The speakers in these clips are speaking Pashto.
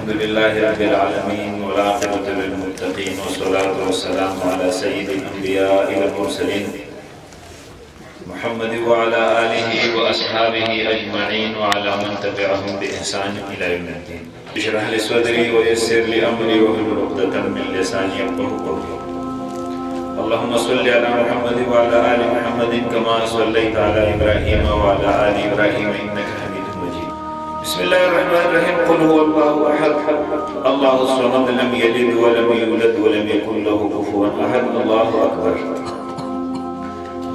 अल्हम्दुलिल्लाहि रब्बिल आलमीन वल आक़िबतु लिल मुत्तक़ीन वस्सलातु वस्सलामु अला सय्यिदिल अंबिया'i वल मुरसलीन मुहम्मद व अला आलिहि व अस्हाबिहि अजमईन व अला मन तबिअहुम बि ihसान इला यौमिद्दीन। इश्रह लि सदरी व यस्सिर लि अमरी वहलुल उक़दतम मिन लिसानी यफ़क़हू क़ौली। अल्लाहुम्मा सल्लि अला मुहम्मद व अला आलि मुहम्मद कमा सल्लैता अला इब्राहीम व अला आलि इब्राहीम इन्नका हमीदुम मजीद। बिस्मिल्लाहिर्रहमानिर्रहीम। क़ुल हुवल्लाहु अहद अल्लाहुस समद लम यलिद व लम यूलद व लम यकुल लहू कुफुवन अहद। अल्लाहु अकबर।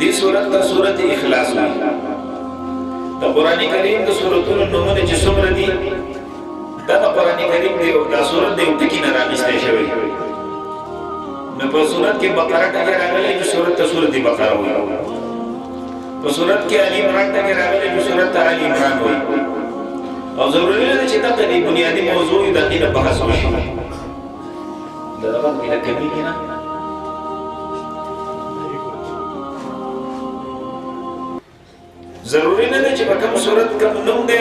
दी सूरत का सूरत इखलास हुई। द कुरान करीम के सूरतुन नमूने जिसमर दी दा कुरान करीम दे दा सूरत दे उठकी न रागिस्ते शवे न पर सूरत के बकरा टके रागले जो सूरत का सूरत दी बकरा हुई, तो सूरत के अली इमरान टके रागले जो सूरत का अली इमरान हुई। और जरूरी है कि तक दी बुनियादी मौजू दकीन बहस हुई दरबार में कभी की ना जरूरी नहीं कि कम सूरत का नुम दे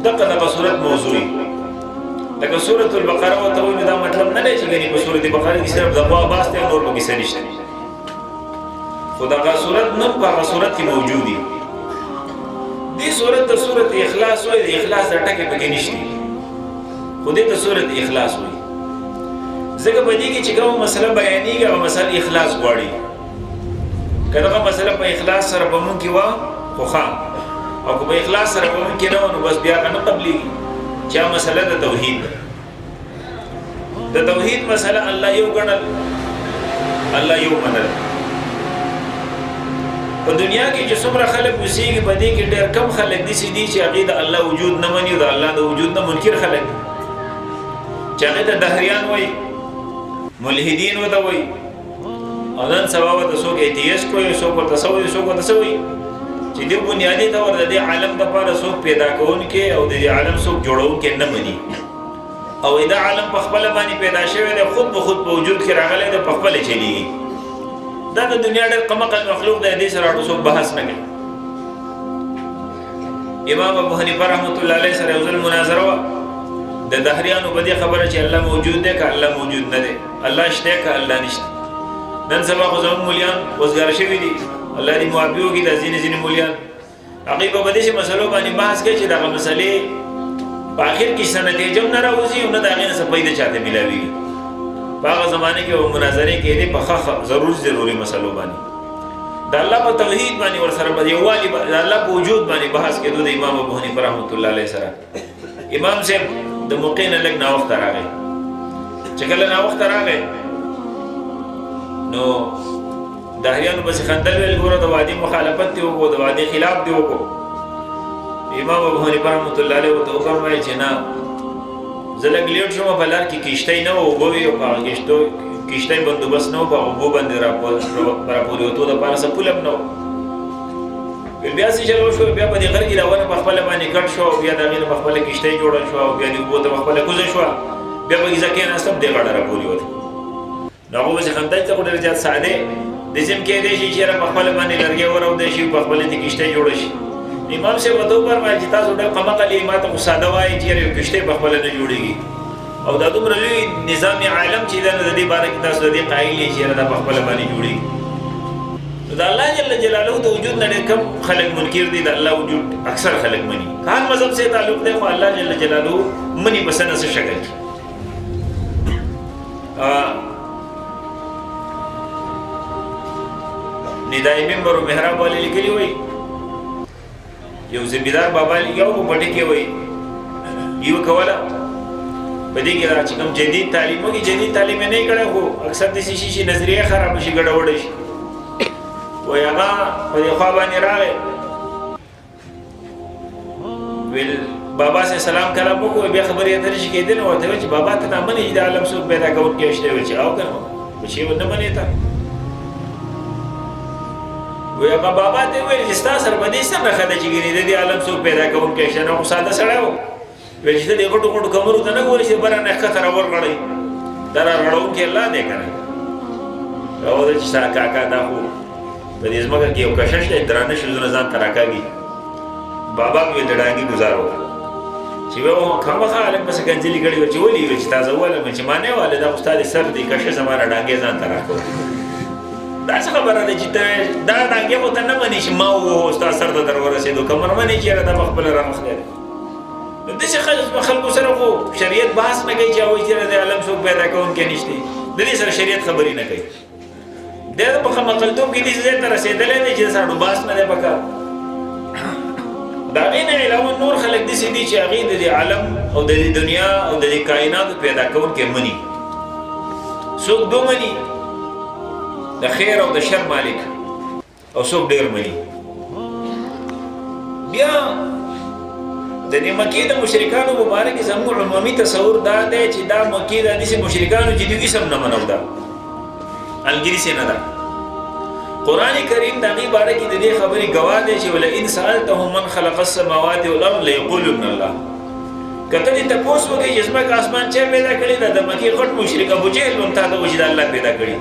दक सूरत मौजूई लेकिन सूरतुल बकरा व तवई दा मतलब न है कि गनी सूरत बकरा की सिर्फ दबा वास्ते और को किसे नहीं खुदा का सूरत न का सूरत की मौजूदी दी सूरत सूरत इखलास हुई। इखलास अटके पे निश्ती खुदे तो सूरत इखलास हुई जगह बदी की चिका मसला बयानी का मसला इखलास गवाड़ी कदा मसला पे इखलास सर बमन की वा खुखा और को इखलास सर बमन की ना बस बिया का न तबलीग क्या मसला द तौहीद मसला अल्लाह यू गणल अल्लाह यू मनल। तो दुनिया की जो सुमरा खलक उसी की बदी की ढेर कम खलक दी सीधी ची अकीदा अल्लाह वजूद न मनी दा अल्लाह दा वजूद न मुनकिर खलक चाहे दा दहरियान वही मुल्हिदीन वदा वही अदन सवावत सो के एटीएस को सो को तसवी जिदे बुनियादी तौर दे आलम द पर सो पैदा कौन के और दे आलम सो जोड़ो के न मनी और इदा आलम पखबल बानी पैदा शवे दे खुद ब खुद वजूद के रागले दे पखबल चली दा दुनिया डर कमकल मखलूक दे हदीस राडो सो बहस न के। इमाम अबू हनीफा रहमतुल्लाह अलैहि सर उजल मुनाजरा दे दहरियान बदी खबर है अल्लाह मौजूद है का अल्लाह मौजूद न दे अल्लाह इश्ते का अल्लाह निश्ते नन सबा को जम मूल्यान वजगार शवी दी अल्लाह दी मुआबियो की दजीने जिने मूल्यान अकीब बदी से मसलो बानी बहस के छि दा मसले आखिर की सनते जब न राउजी उन दागे से पैदा चाहते मिलावी बाग ज़माने के वो मुनाजरे के दे पखा ज़रूरी मसलो बानी दा अल्लाह पर तौहीद बानी और सर बदी वाली अल्लाह पर वजूद बानी बहस के दो इमाम अबू हनीफा रहमतुल्लाह अलैहि सर इमाम से द मौके न लग ना वक्त आ गए चकल ना वक्त आ गए नो दाहियान बस खंदल वेल गोरा द वादी मुखालफत दी वो द वादी खिलाफ दी वो इमाम अबू हनीफा रहमतुल्लाह अलैहि तो फरमाए जना जलग लेट शो बलार की किश्ते न वो गोवी और किश्ते बंदोबस्त न हो वो बंदे para पूरी तो द पार सब पुल अपनो फिर बिया से चलो शो बिया बदी घर की दावन पखबल माने कट शो बिया दागिन पखबल किश्ते जोड़ शो बिया दी वो तो पखबल कुछ शो बिया बगी जके ना सब दे गाड़ा पूरी होती ना वो से खंदल तक उधर जात सादे दिसम के देशी चेहरा पखबल माने लरगे और देशी पखबल थी किश्ते जोड़श इमाम से बतो पर मैं जिता सोडा कमकली मा तो सादा वाई चेहरे किश्ते पखबल न जोड़ेगी और दादुम रली निजाम आलम चीज़ नदी बारे की तस्दीक़ कायली चेहरा दा पखबल माने जोड़ेगी। तो अल्लाह जल्ल जलालहू तो वजूद न कम खलक मुनकिर दी अल्लाह वजूद अक्सर खलक मनी खान मजहब से ताल्लुक दे अल्लाह जल्ल जलालहू मनी पसंद से शक्ल निदाई मिंबर मेहराब वाले लिखली हुई यो जिम्मेदार बाबा लिया वो पढ़े के हुई ये कवाला बदी के राज कम जदीद तालीमों की जदीद तालीम में नहीं करे हो अक्सर दिसी शीशी नजरिया खराब शी गड़बड़ वो यहां बदी ख्वाबानी रागे विल बाबा से सलाम कलाम को बे खबर ये तरिश के दिन और थे बाबा तना मन इदा आलम सु पैदा कर के इश्ते वच आओ कर कुछ ये न बने था वो यहां बाबा ते वे जिस्ता सरबदी से रखा दे चिगिनी दे आलम सु पैदा कर के इश्ते न सादा सड़ाओ वे जिते देखो तो कमर उतना गोरी से बरा न खतरा वर गड़ई दरा रड़ो के अल्लाह दे करे और दे सा काका दा हो बदिजमा का के कशश दराने शुरू नजान तराका की बाबा के दड़ांगी गुजारो چې به خامخا هلک بس کنځلې کړې وه چې ولې ویل چې تازه ووالم چې ما نه واله دا خو ستا د سر دی کشه زما نه ډانګې ځان ته راکړه دا څه خبره ده چې ته دا ډانګې خو ته نه منې چې ما ووهو ستا سر ته در ورسېدو که منې چې یاره دا به خپله رامخلی دی نو داسې خلکو سره خو شریعت بحث نه کوي چې هغوی چې د علم څوک پیدا کوونکی نشته د دې سره شریعت خبرې نه کوي دی په مقلتوب کې داسې ځای ته رسېدلی دی چې د ساړو بحث نه دی پکار د هغې نه علاوه نور خلک داسې دي چې هغې د دې عالم او د دې دنیا او د دې کائناتو پیدا کوونکی مني څوک دو مني د خیر او د شر مالک او څوک ډېر مني بیا د دې مکې د مشرکانو مبارک زموږ عمومي تصور دا دی چې دا مکې د داسې مشرکانو چې دوی اسم نه منو ده انګلیسي نه ده قرآن کریم د هغې باره کې د دې خبرې ګواه دی چې ولئن سألتهم من خلق السماوات والارض لیقولن الله که ته دې تپوس وکړې چې ځمکه اسمان چا پیدا کړې ده د مکې غټ مشرک ابوجهل به هم تا ته وایي چې د الله پیدا کړي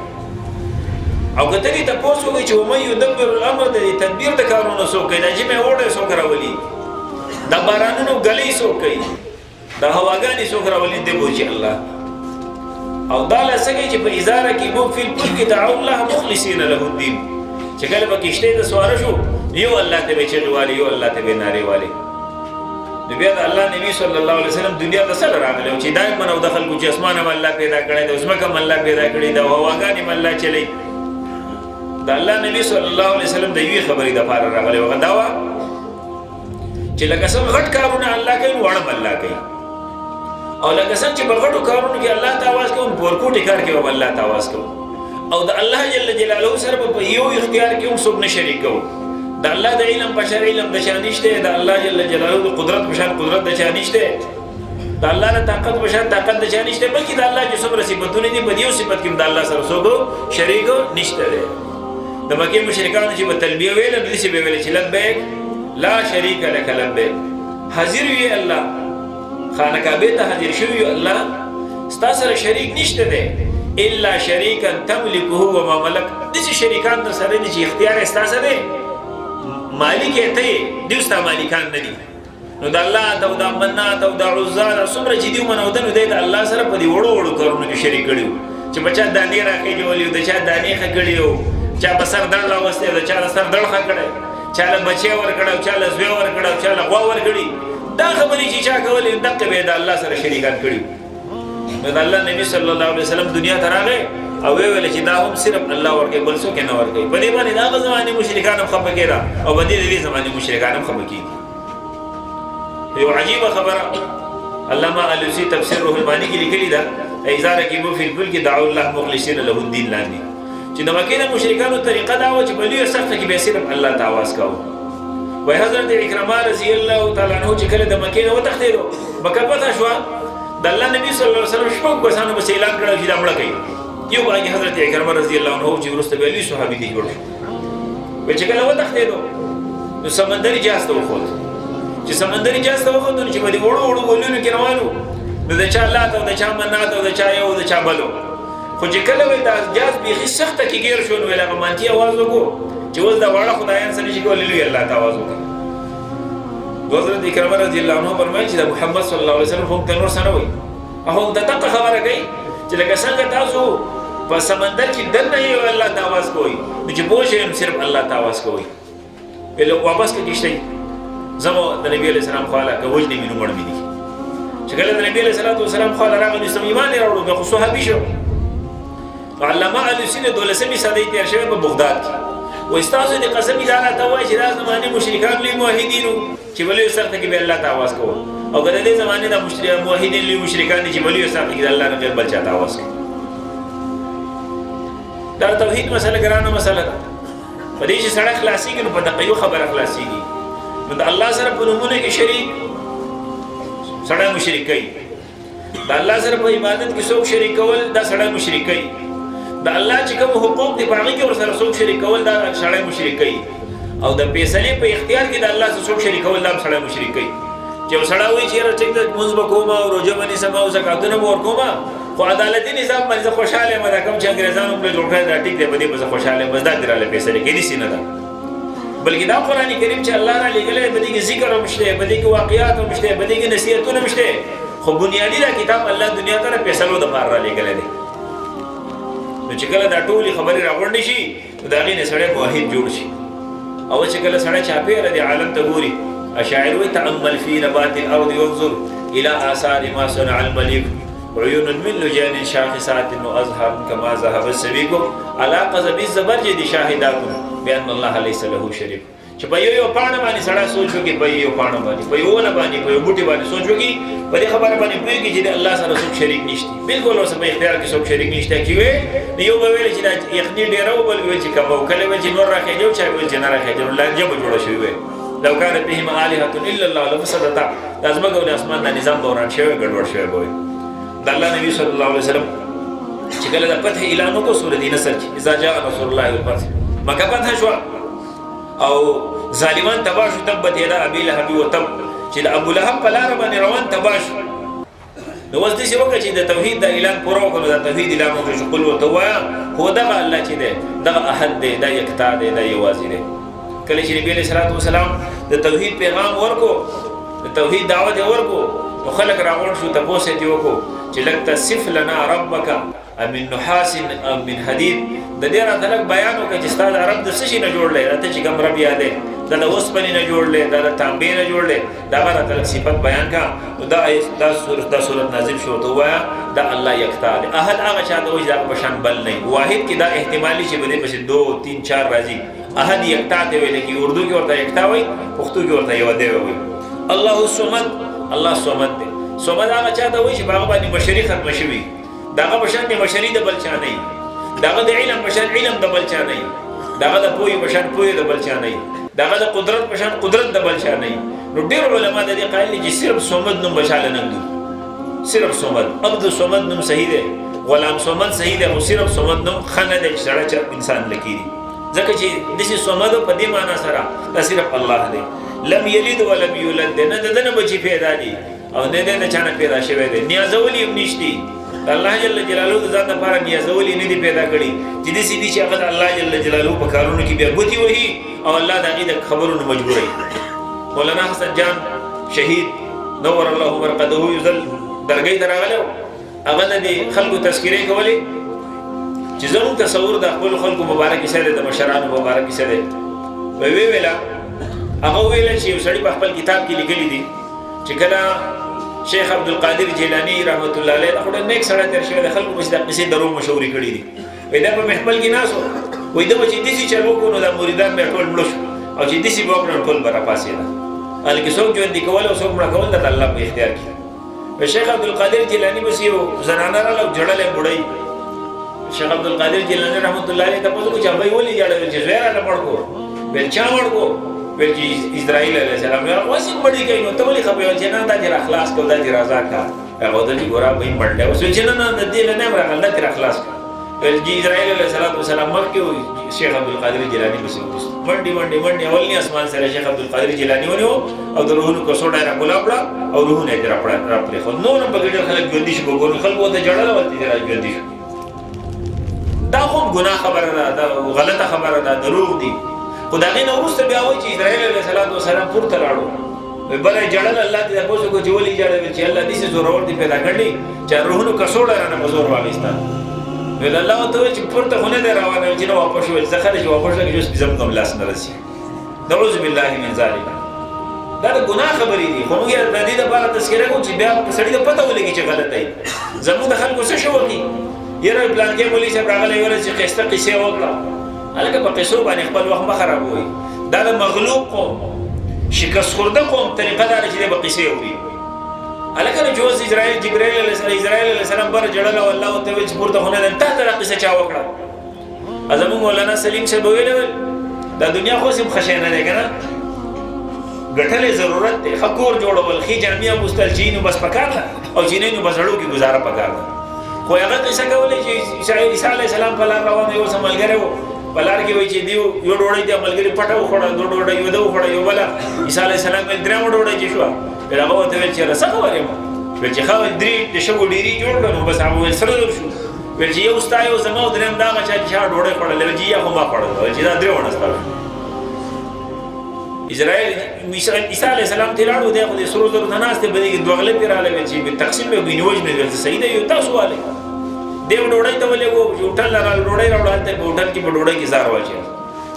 او که ته دې تپوس وکړې چې ومن یدبر الامر د دې تدبیر د کارونو څوک کوي دا ژمې اوړی څوک راولي دا بارانونو ګلۍ څوک کوي دا هواګانې څوک راولي دی به چې الله او دا لسه کوي چې په اذا رکبوا فی الفلک دعوا الله مخلصین له الدین چې کله به کشتۍ ته سواره شو یو الله ته به چغې والي یو الله ته به نارې والي نو بیا د الله نبي صلی الله علیه وسلم دنیا ته څه راغلی و چې دا یې منو د خلکو چې اسمان هم الله پیدا کړی دی ځمکه هم الله پیدا کړې ده او هواګانې هم الله چلی د الله نبي صلی الله علیه وسلم د یوې خبرې دپاره راغلی هغه دا وه چې لکه څنګه غټ کارونه الله کوي وړ هم الله کوي او لکه څنګه چې په غټو کارونو کې الله ته آواز کوو په ورکوټي کار کې هم الله ته آواز کوو او د الله جل جلاله سره په یو اختیار کې هم څوک نه شریک کوو د الله د علم بشر علم د چا نشته د الله جل جلاله د قدرت بشر قدرت د چا نشته د الله د طاقت بشر طاقت د چا نشته بلکې د الله چې څومره صفتونه دي په یو صفت کې د الله سره څوک شریک نشته دی د مکې مشرکانو چې په تلبیه ویل نو داسې به ویل چې لبیک لا شریک لک لبیک حاضر وي الله خانه کعبې ته حاضر شوي یو الله ستا سره شریک نشته دی الا شریکا تملکه وما ملک داسې شریکان در سره دي چې اختیار یې ستا سره دی مالک یې ته یې دوی ستا مالکان نه دي نو د الله او د منات او د عزا څومره چې دوی منودل نو دی د الله سره په دې وړو وړو کارونو کې شریک کړي وو چې په چا دانې راخېجولي د چا دانې ښه کړي وو چا په سر دړ راوستی د چا د سر دړ ښه کړی چا له بچی ورکړی او چا له زوی ورکړی او چا له غوا ورکړي دا خبرې چې چا کولې دقه به د الله سره شریکان کړي نو د الله نبي صلی الله علیه وسلم دنیا ته راغی او ویل چې دا هم صرف الله ورکوي بل څوک نه ورکوي په دې باندې د هغه زمانې مشرکان هم خفه کېده او په دې د دې زمانې مشرکان هم خفه کېږي یو عجیبه خبره علامه علوسي تفسیر روح المانی کې لیکلې ده اذا رکبوا فی الفلک دعوا الله مخلصین له الدین لاندې چې د مکې د مشرکانو طریقه دا وه چې په لویه سخته کې به صرف الله ته آواز کوو وایي حضرت عکرمه رضی الله تعالی عنه چې کله د مکې نه وتښتېدو مکه پته شوه د الله نبي صلی الله علیه وسلم شپږ کسانو پسې اعلان کړی چې دا مړه کوي یو باندې حضرت عکرمه رضی الله عنه چې وروسته بیا لوی صحابي دی جوړ شو وایي چې کله وتښتېدو نو سمندري جهاز ته وخوت چې سمندري جهاز ته وخوت نو چې په دې وړو وړو ګولونو کې روان وو نو د چا لات او د چا منات او د چا یو د چا بلو خو چې کله وایي دا جهاز بیخي سخته کې ګیر شو نو ویل هغه مانتي آواز وکړو چې اوس دا واړه خدایان څه نشي کولی لوی الله ته آواز وکړي حضرت عکرمه رضی الله عنه فرمایي چې د محمد صلی الله علیه وسلم هم ته نور څه نه وایي هغه د دقه خبره کوي چې لکه څنګه تاسو په سمندر کې دننه یې الله ته آواز کوئ نو چې پوه شئ صرف الله ته آواز کوئ ویل واپس کې کښتۍ زما د نبي علیه السلام خواله که وجنې مې نو مړ مې دي چې کله د نبي علیه الصلات وسلام خواله راغلو اسلام ایمان یې راوړو بیا خو صحابي شو علامه علوسي د 12مې صدۍ تېر شوی په بغداد کې وایي ستاسو د قسم دا راته وایي چې دا زمانې مشرکان لوی موحدین وو چې په لویو سخته کې به الله ته آواز کوو او که د دې زمانې د موحدین لوی مشرکان دي چې په لویو سخته کې د الله نه غیر بل چا ته آواز کوي دا توحید مسله ګرانه مسله ده په دې چې سړی خلاصېږي نو په دقه یو خبره خلاصېږي نو د الله سره په نومونه کې شریک سړی مشرک کوي د الله سره په عبادت کې څوک شریک کول دا سړی مشرک کوي د الله چې کوم حقوق دي په هغې کې ورسره څوک شریک کول دا سړی مشرک کوي او د فیصلې په اختیار کې د الله سره څوک شریک کول دا هم سړی مشرک کوي چې یو سړی وایي چې یاره ټیک ده لمونځ به کوم او روژه به نیسم او زکاتونه به ورکوم خو عدالتي نظام باندې زه خوشحاله یم دا کوم چې انګریزانو پرې جوړ کړی دا ټیک دی په دې به زه خوشحاله یم بس دا دې راله فیصلې کوي داسې نه ده بلکې دا قرآن کریم چې الله را لېږلی په دې کې ذکر هم شته، په دې کې واقعات هم شته، په دې کې نصیحتونه هم شته، خو بنیادي دا کتاب الله دنیا ته د فیصلو دپاره را لېږلی دی. نو چې کله دا ټولې خبرې راغونډې شي نو د هغې نه سړی موحد جوړ شي. او چې کله سړی چاپېره دې عالم ته ګوري، شاعر وایي تأمل فی نبات الارض وانظر الى آثار ما صنع الملیک عیون من لجان شاخصات وازهار كما ذهب السبيق على قذب الزبرجد شاهدات بان الله ليس له شريك. چې په یو پاڼه باندې سړی سوچ وکړي، په یو پاڼه باندې، په یو ونه باندې، په یو بوټي باندې سوچ وکړي، په دې خبره باندې پوهېږي چې د الله سره څوک شریک نشته. بالکل ورسره په اختیار کې څوک شریک نشته. چې وې نو یو به ویل چې دا یخني ډېره وه، بل ویل چې کمه وه، کله ویل چې نور راخېږي، چا ویل چې نه راخېږي. نو لانجه به جوړه شوې وې. لو كان بهما آلهة إلا الله لفسدتا. د ځمکې او د اسمان دا نظام به وران شوی، ګډوډ شوی به وي. د الله نبي صلی الله علیه وسلم چې کله د فتح اعلان وکړو سورة نصر کې اذا جاء رسول الله والفتح، مکه فتح شوه او ظالمان تباه شو. تبت یدا ابي لهب وتب، چې د ابو لهب په لاره باندې روان تباه شو. نو اوس داسې وکړه چې د توحید د اعلان پوره وکړو، د توحید اعلان وکړو چې قل ورته ووایه هو دغه الله چې دی دغه احد دی، دا یکتا دی، دا یوازې دی. کله چې نبی علیه الصلاة والسلام د توحید پیغام ورکو، د توحید دعوت یې ورکو، نو خلک راغونډ شو، تپوس یې ترې وکړو چې لږ تصف لنا ربک من نحاس ام من حدید. د دې راته لږ بیان وکړه چې ستا د رب د څه شي نه جوړ دی، راته چې کوم رب یادې دا د اوسپنې نه جوړ دی، دا د تانبې نه جوړ دی، د هغه راته لږ صفت بیان کړه. نو دا صورت نازل شو، ورته ووایه دا الله یکتا دی. احد هغه چا ته وایي چې هغه په شان بل نه وي. واحد کې دا احتمالي چې په دې پسې 2 3 4 راځي. احد یکتا ته ویل کېږي، اردو کې ورته یکتا وایي، پښتو کې ورته یو دی وایي. الله الصمد، الله صمد دی. صمد هغه چا ته وایي چې په هغه باندې مشري ختمه شوي، د هغه په شان مشري د بل چا نه وي، د هغه د علم په شان علم د بل چا نه وي، د هغه د پوهې په شان پوهې د بل چا نه وي، د هغه د قدرت په شان قدرت د بل چا نه وي. نو ډېر علما د دې قایل دي چې صرف صمد نوم بچاله نه ږدو، صرف صمد. عبد صمد نوم صحیح دی، غلام صمد صحیح دی، خو صرف صمد نوم ښه نه دی چې سړی چا انسان لکېږي. ځکه چې داسې صمد په دې معنا سره دا صرف الله دی. لم یلد ولم یولد دی، نه د ده نه بچي پیدا دي او نه دی د چا نه پیدا شوی دی. نیازولي هم نشتي، د الله جل جلاله د ځان لپاره نیازولي نه دي پیدا کړي چې داسې دي چې هغه د الله جل جلاله په کارونو کې بیا ګوتې وهي او الله د هغې د خبرونو مجبوروي. مولانا حسن جان شهید نور الله مرقده یو ځل درګۍ ته راغلی و، هغه د دې خلکو تذکرې کولې چې زموږ تصور د خپلو خلکو مبارک څه دی، د مشرانو مبارک څه دی. ویې ویله هغه وویله چې یو سړي په خپل کتاب کې لیکلي دي چې کله شیخ عبدالقادر جیلانی رحمت الله علیه دا خو ډېر نیک سړی تېر شوی د خلکو پسې دا قصې درو مشهورې کړي دي. وایي دا په محفل کې ناست و، وایي ده به چې داسې چل وکړو نو دا مریدان به یې ټول مړه شو، او چې داسې به وکړو نو ټول به راپاڅېده. هلکې څوک ژوندي کول او څوک مړه کول دا د الله په اختیار کې. شیخ عبدالقادر جیلانی پسې یو زنانه راغله او ژړلی بوډۍ. شیخ عبدالقادر جیلانی رحمت الله علیه تپوس وکړو چې ابۍ ولې ژړل؟ چې زوی راله مړ کړو. ویل چا مړ کړو؟ ویل چې اسرائیل علیه السلام. اوس یې مړی کوي نو ته ولې خفه یې؟ چې نه دا دې راخلاص کړو، دا دې رضا کړه. هغه ورته چې ګوره بهۍ مړ دی. اوس ویل چې نه نه د دې نه یم راغلی، دا دې راخلاص کړه. ویل چې اسرائیل علیه السلام مخکې و، شیخ عبدالقادر جیلاني پسې وروسته منډې منډې منډې اولني اسمان سره شیخ عبدالقادر جیلاني ونیو او د روحونو کڅوړه یې راکولا کړه او روحونه یې راپرېښول. نور هم پکې ډېر خلک ژوندي شو، به ګورو خلکو ورته ژړل او هلته یې را ژوندي شو. دا خو هم ګناه خبره ده، دا غلطه خبره ده، دروغ دي. خو د هغې نه وروسته بیا وایي چې اسرائیل علیه السلام پورته لاړو، بله یې ژړل، الله ته تپوس وکړو چې ولې ژړل؟ چې الله داسې زورور دي پیدا کړي چې روحونو کڅوړه رانه په زور واخېسته. ویل الله ورته وویل چې پورته خو نه دی روانه، چې نه واپس شو. زه خلک چې واپس لږ جوس زموږ هم لاس نه رسي. نعوذ بالله من ذلک. دا د ګناه خبرې دي، خو موږ یې د دې دپاره تذکره کوو چې بیا سړي ته پته ولګي چې غلطه یي. زموږ د خلکو څه شوق دي، یاره پلانکې مولوي صاحب راغلی ویله چې ښایسته قصې وکړه. هلکه په قصو باندې خپل وخت مه خرابوئ. دا د مغلوب قوم، شکست خورده قوم طریقه دا ده چې دی به قصې اوري. هلکه نو چې اوس جبرائیل علیه السلام بره ژړل او الله ورته ویل چې پورته خو نه ده، تا ته دا قصه چا وکړه؟ زموږ مولانا سلیم صاحب ویلې ویل دا دنیا خو هم ښه شی نه دی که نه، ګټلې ضرورت دی، ښه کور جوړول، ښې جامې اغوستل، چې نو بس پکار ده، او چې نه نو په زړو کې ګزاره پکار ده. خو هغه قصه کولی چې عیسی علیه السلام په لار روان یو څه ملګری و، په لار کې وایي چې دیو یو ډوډۍ دی ملګري پټه وخوړه، دو ډوډۍ یو ده وخوړه، یو بله عیسی علیه السلام ویل درېیمه ډوډۍ چې شوه. ویل هغه ورته ویل چې یاره څه خبر یم؟ ویل چې ښه درې د شګو ډېري جوړ کړه. نو بس هغه ویل سره در شو. ویل چې یو ستا یو زما او درېیم دا هغه چا چې چا ډوډۍ خوړلې. ویل چې یا خو ما خوړله. ویل چې دا درې ونه ستا. اسرائیل عیسی علیه السلام ته لاړو دی خو د سرو زرو ته ناست دی په دې کې دوه غلې پرې راغلی چې تقسیم به وینوج نه ګرځي صحیح دی یو تاسو والے دی ډوډۍ ته ولې وو هوټل راغله ډوډۍ راوړل ته په هوټل کې په ډوډۍ کې زار واچي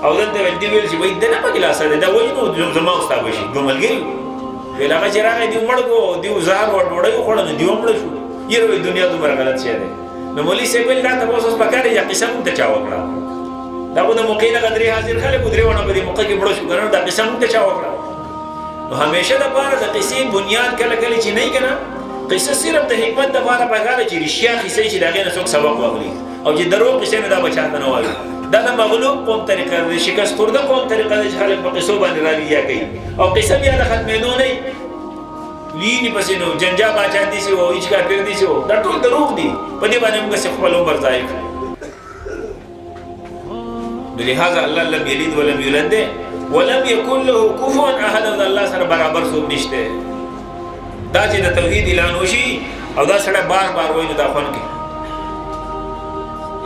او دلته ول دی ویل چې وای دنه په ګلاس ده دا وای نو زما استاد بشي ګملګری ویل هغه چې راغی دی مړ کو دی زار ور ډوډۍ خوړل دی مړ شو یره دنیا دومره غلط شه ده نو مولوی سیبل دا تاسو پکاره یا قسم ته چا وکړه دا په موقع نه غدري حاضر خلک درېونه په دې موقع کې مړ شو کنه دا قسم ته چا وکړه نو همیشه د پاره د قصې بنیاد کله کله چې نه کنه قصه صرف د حکمت د پاره پکاره چې رښتیا قصې چې داغه نه څوک سبق واخلي او چې درو قصې نه دا بچاته نه وایي دا د مغلوب قوم طریقه د شکست خورده قوم طریقه د خلک په قصو باندې راوییا کوي او قصه بیا د ختمېدو نه لینی پسې نو جنجا باچا دي سي او هیڅ کار پیر دي سي دا ټول دروغ دي په دې باندې موږ څه خپل عمر ضایع کړو لهذا الله لم يلد ولم يولد ولم يكن له كفوا احد الله سره برابر څوک نشته دا چې د توحید اعلان وشي او دا سره بار بار وایي دا خون کې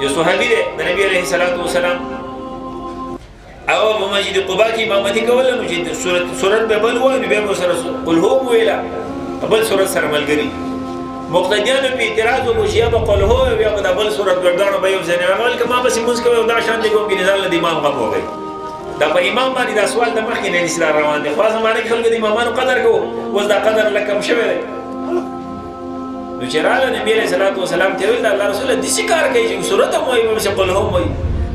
یو صحابي دی د نبی عليه الصلاه والسلام او په مسجد قباء کې امامتي کول نو چې سورۃ به بل وایي به مو سره قل هو ویلا بل سورۃ سره ملګری مقتدیانو په اعتراض وکړي یا به قل هو یا به بل سورۃ ګردانو به یو ځنه عمل کما بس موږ کوو دا شان دی کوم کې نزال د امام غو وایي دا په امام باندې دا سوال د مخکې نه اسلام روان دي خاصه باندې خلک د امامانو قدر کوو وز دا قدر لکم شوی دی نو چې رااله نبی علیہ الصلوۃ والسلام ته ویل الله رسول دې کار کوي چې سورۃ مو یې په قل هو وایي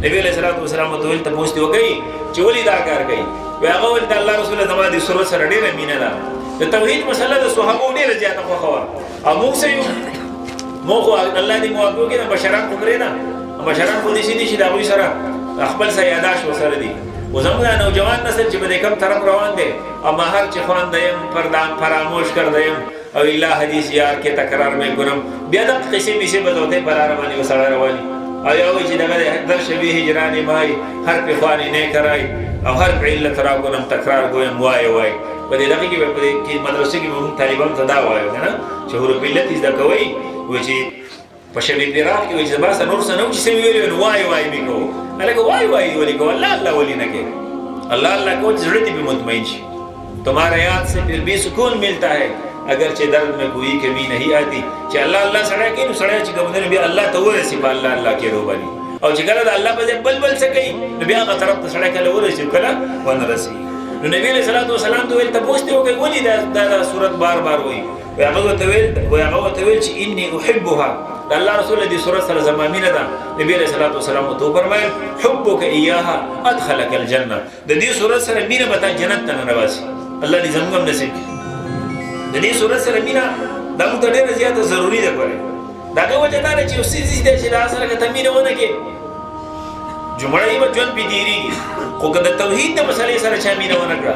نبی علیہ الصلوۃ والسلام ته ویل ته پوښتنه وکړي چې ولې دا کار کوي وی هغه ول د الله رسول زما دي سورۃ سره ډیره مینه ده د توحید مسله د صحابه ډیره زیاته خوښه او موږ سه یو موږ الله دې موافق کړي بشران کومره نه بشران خو دې شي چې دا وی سره خپل سیاداش وسره دي وزموږ نوجوان نسل چې په کوم طرف روان دي اما هر چې خوان دیم پردان فراموش کړ دیم او الله حدیث یار کې تکرار مې ګرم بیا د قصې میشه بدوته برار باندې وسره رواني آیا وی چې دغه در شبیه هجران مای هر په خواني نه کرای او هر په علت را کوم تکرار کوم وای وای په دې دغه کې په دې مدرسې کې موږ طالبان ته دا وایو کنه چې هر په علت دې کوي و چې په شبي پیراق کې چې باسه نور سنو چې سوي ویل وای وای میکو الګ وای وای ولي کو الله الله ولي نه کې الله الله کو ضرورت بھی مطمئن شي تمہارا یاد سے پھر بھی سکون ملتا ہے اگرچہ درد میں کوئی کمی نہیں آتی چې الله الله سره کې نو سره چې کومونه بیا الله ته ورسي په الله الله کې روباني او چې کله الله په بلبل څه کوي نو بیا هغه طرف ته سره کله ورسي کله ونه رسي نو نبی علیہ الصلوۃ والسلام ته ویل تاسو ته وګورئ ولې دا سورۃ بار بار وایي هغه ته ویل چې انی احبها الله رسول دې سورۃ سره زمامینه ده نبی علیہ الصلوۃ والسلام ته فرمایل حبک ایاها ادخلک الجنه د دې سورۃ سره مینه به تا جنت ته نواسي الله دې زموږ نصیب د دې سورۃ سره مینا دا موږ ته ډېره زیاته ضروری ده ګوره دا که وجه دا چې اوسې دې چې دا سره که تمینه ونه کې جمعه یې ژوند پې تېرېږي خو که د توحید د مسلې سره چا مینه ونه کړه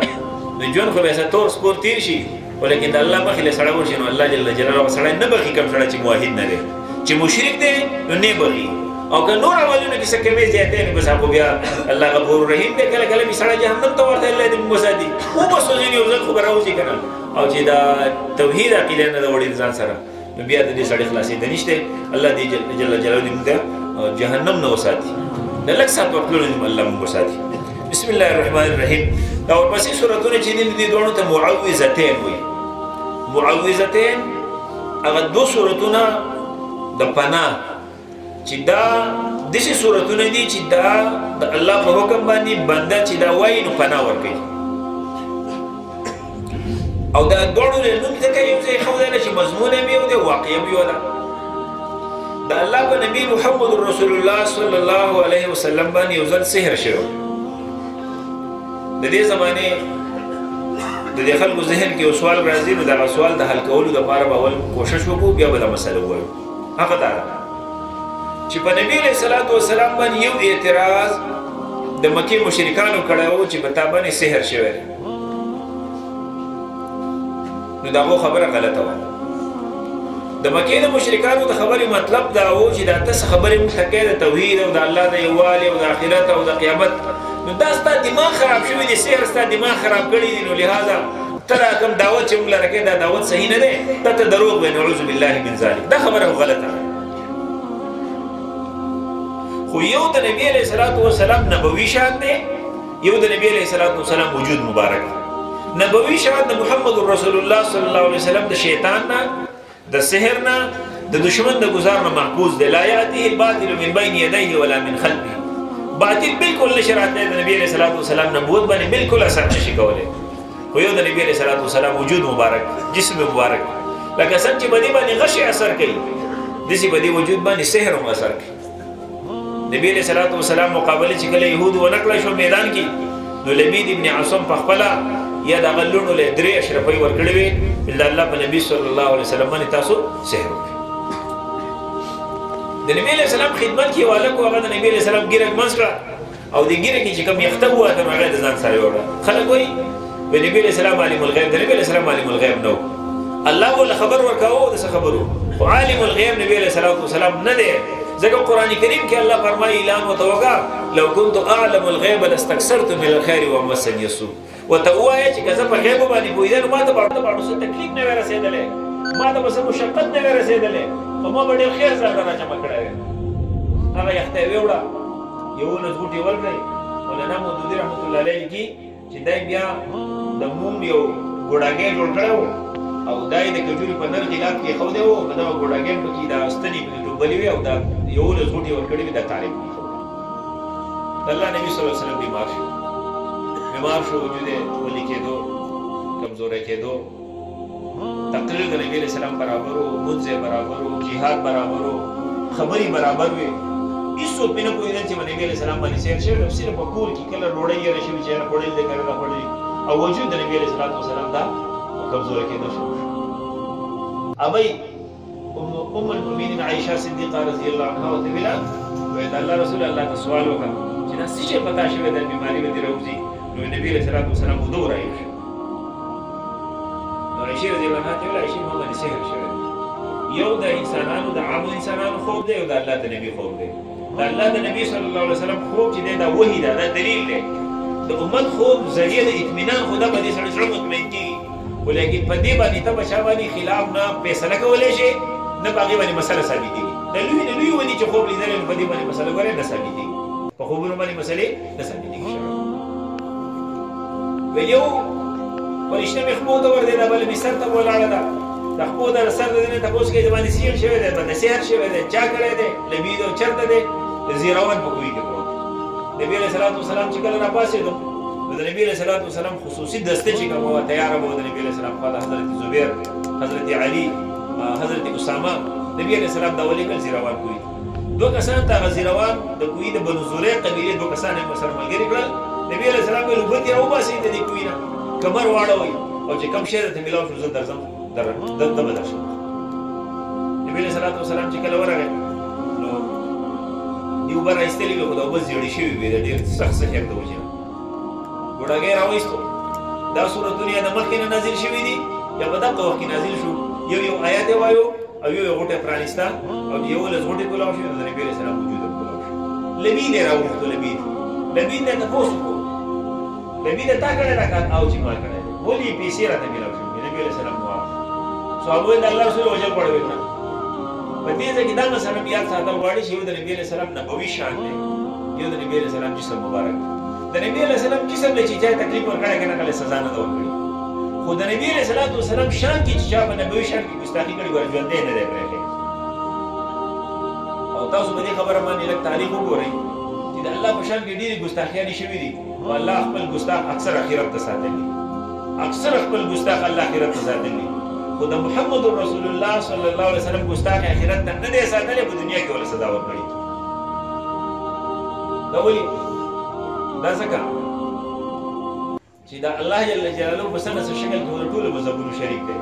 نو ژوند خو به تور سپور تېر شي ولیکن د الله مخې له سړی وشي نو الله جل جلاله سړی نه بخي کوم سړی چې موحد نه دی چې مشرک دی نو نه بخي او که نور اولونه کې څه کمې زیاتې نه بس هغه بیا الله غفور رحیم دی کله کله مې سړی جهنم ته ورته الله دې موږ وساتي وبس وځي یو ځل خو به راوځي که نه او چې دا توحید عقیده نه ده وړې ځان سره نو بیا د دې سړی خلاصېده نشته الله دې جل جلاله دې موږ جهنم نه وساتي د لږ ساعت وخت لرو الله موږ وساتي بسم الله الرحمن الرحیم دا ورپسې سورتونه چې دي دې دواړو ته معوذتین وایي معوذتین هغه دو سورتونه د پناه چې دا داسې سورتونه دي چې دا د الله په حکم باندې بنده چې دا وایي نو پناه ورکوي او دا دواړو له نوم څخه یو ځای ښودلی چې مضمون هم یو دی واقع هم یو ده د الله په نبي محمد رسول الله صلی الله علیه وسلم باندې یو ځل سحر شوی د دې زمانې د دې خلکو ذهن کې یو سوال راځي نو دغه سوال د حل کولو دپاره به اول کوشش وکړو بیا به دا مسله ووایو هغه دا ده چې په نبي علیه الصلاة والسلام باندې یو اعتراض د مکې مشرکانو کړی و چې په تا باندې سحر شوی دی نو د هغو خبره غلطه وه د مکې د مشرکانو د خبرې مطلب دا و چې دا ته څه خبرې موږ ته کوې د توحید او د الله د یووالي او د آخرت او د قیامت نو دا ستا دماغ خراب شوی دی سحر ستا دماغ خراب کړی دی نو لہذا ته را کوم دعوت چې موږ لره کوې دا دعوت صحیح نه دی دا ته دروغ وایي نعوذ بالله من ذلک دا خبره غلطه ده خو یو د نبی علیه الصلاة والسلام نبوي شان دی یو د نبی علیہ الصلوۃ والسلام وجود مبارک نبوي شهادت محمد رسول الله صلی الله علیه وسلم د شیطان نه د سحر نه د دشمن د گزار نه محفوظ دی لا یاتی الباطل من بین یدیه ولا من خلفه باطل بالکل نشرات د نبی علیہ الصلوۃ والسلام نبوت باندې بالکل اثر نشي کولای خو یو د نبی علیہ الصلوۃ والسلام وجود مبارک جسم مبارک لکه څنګه چې بدی باندې غشي اثر کوي دسی بدی وجود باندې سحر هم اثر کوي نبی علیہ الصلوۃ والسلام مقابله چې کله يهود ونکړه شو میدان کې نو لبید ابن عاصم په خپل یا د غلونو له درې اشرفي ورکړي وي الا الله په نبی صلی الله علیه وسلم باندې تاسو سحر وکړي د نبی علیہ السلام خدمت کې والکو هغه د نبی علیہ السلام ګیرک منځ او د ګیرک چې کوم یخته وته هغه د ځان سره وړه خلک وایي د نبی علیہ السلام عالم الغیب د نبی علیہ السلام عالم الغیب نو الله ول خبر ورکاو د خبرو او عالم الغیب نبی علیہ السلام نه دی ځکه قران کریم کې الله فرمایي اعلان وتوقع لو كنت اعلم الغیب لاستكثرت من الخير وما مسني السوء وتوایي چې کزه په غیب باندې پوهیدل ما ته باندې څه تکلیف نه ورسېدلې ما ته څه مشقت نه ورسېدلې او ما به ډېر خیر ځان راجمع کړی هغه یخته ویوړه یو نزګوټي ورغی مولانا مودودی رحمت الله علیه کی چې دای بیا د موم یو ګوډاګې جوړ کړو او دای د کجوري په نر غلاف کې خو دی او دا ګوډاګې په کې دا استنی په ډوبلی وی او دا یو نزګوټي ورکړی د تعریف الله نبی صلی الله علیه وسلم بیمار شو وجود ولي کېدو کمزورې کېدو تقریر د نبی علیہ السلام برابر او منځه برابر او jihad برابر او خبري برابر وي ایسو پینه کوی چې نبی علیہ السلام باندې سیر شو نو صرف په کور کې کله ډوړې یې راشي چې نه پړې دې کړه پړې او وجود د نبی علیہ السلام دا کمزورې کېدو شو ابي ام المؤمنین عائشہ صدیقہ رضی الله عنها او تبلا وې الله رسول الله ته سوال وکړ چې دا څه پتا شوی د بیماری باندې راوځي نو نبی علیہ السلام وضو راوړي عائشہ رضی الله عنها ته ویل عائشہ موږ باندې سحر شوی یو د انسانانو د عام انسانانو خوب دی او د الله د نبی خوب دی د الله د نبی صلی الله علیه وسلم خوب چې دا وحی دا دلیل دی د امت خوب ذریعہ د اطمینان خدا په دې سره مطمئن کیږي ولیکن په دې باندې ته بچا باندې خلاف نه فیصله کولای شي نه باغی باندې مسله ثابتېږي د لوی ونی چې خوب لیدل په دې باندې مسله غوړې نه ثابتېږي په خوبونو باندې مسلې نه ثابتېږي ویو فرشته مخمود ور دي دا بل مستر ته ولاړه ده تخپو در سر دې ته پوس کې ځواني سیل شوی دی باندې سحر شوی دی چا کړی دی لبید او چرته دی زیراون په کوی کې پروت نبی علیہ الصلوۃ والسلام چې کله را پاسې دو د نبی علیہ الصلوۃ والسلام خصوصي دسته چې کومه تیار وو د نبی علیہ السلام په حضرت زبیر حضرت علی حضرت اسامه نبی علیہ السلام د ولی کل زیراون کوی دو کسان ته زیراون د کوی د بنو زوره قبیله دو کسان یې مسر ملګری کړل نبی علیہ السلام له بوتي او باسي د دې کوی نه کمر واړوي او چې کم شی ته ملاو شو زه درځم د بدر شو نبی علیہ الصلوۃ والسلام چې کله ورغی نو یو بر ایستلی وو خو دا وځي وړي شوی وي د ډیر سخت سحر د وجه ګوډاګې راوېستو دا سورۃ دنیا د مخکې نازل شوی دی یا په دغه وخت کې نازل شو یو آیات وایو او یو غوټه پرانیستا او یو له غوټه کولاو شو د نبی علیہ السلام وجود کولاو شو لبید راوښتو لبید نه تاسو کو لبید تا کړه راکات او چې ما کړه بولی پیسې راته ملاو شو نبی علیہ السلام واه صحابه د الله رسول وجل پړوي نه په دې ځکه دا مثلا بیا ساتل غواړي چې د نبی علیہ السلام نبوي شان دی یو د نبی علیہ السلام جسم مبارک د نبی علیہ السلام جسم له چې تکلیف ورکړه کنه کله سزا نه ورکړي خو د نبی علیہ السلام شان کې چې په نبوي شان کې ګستاخی کړي ورژوندې نه دی پرې او تاسو به دې خبره باندې لږ تاریخ وګورئ چې د الله په شان کې ډېری ګستاخیانې شوي دي او الله خپل ګستاخ اکثر اخرت ته ساتلی اکثر خپل ګستاخ الله اخرت ته ساتلی خو د محمد رسول الله صلی الله علیه وسلم ګستاخ اخرت ته نه دی ساتلی په دنیا کې ولا سزا ورکړي دا ولي دا څنګه چې دا الله جل جلاله په سنه شکل کې ټول مذهبونو شریک دي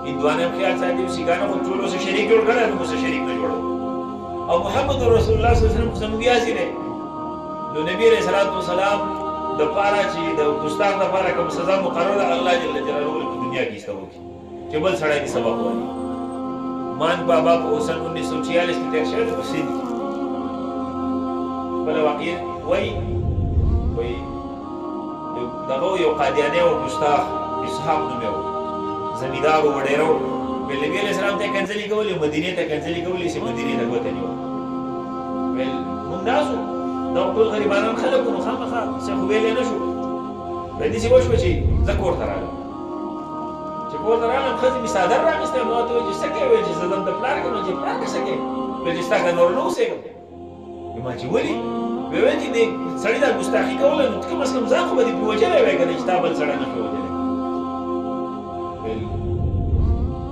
هندوانه خیال ساتي او سیګانو په ټولو سره شریک جوړ کړل نو سره شریک نه جوړو او محمد رسول الله صلی الله علیه وسلم څنګه یاسي نه نو نبی رسول الله سلام د پاره چې د ګستاخ د پاره کوم سزا مقرره الله جل جلاله په دنیا کې استو کی چې بل سړی دې سبب وایي مان بابا په سن 1946 کې تیر شوی په سید بل واقع وای دغه یو قادیانی او ګستاخ اسحاق نومو زمیدار وړیرو بل نبی علیہ السلام ته کنځلې کولې مدینه ته کنځلې کولې چې مدینه ته وته نیو ول مندازو دا ټول غریبانان خلک نو خامخا څه خو ویلې نه شو په دې څه وشو چې زه کور ته راغلم چې کور ته راغلم ښځې مې څادر راغېستی ما ورته وویل چې څه کوې ویل چې زه دلته پلار کوم چې پلار کې څه کوې ویل چې ستا که نور نه اوسېږم ما چې ولې ویې ویل چې دې سړي دا ګستاخي کوله نو کم از کم ځان خو به دې پرې وجلی وی که نه چې تا بل سړی نه شو وجلی ویل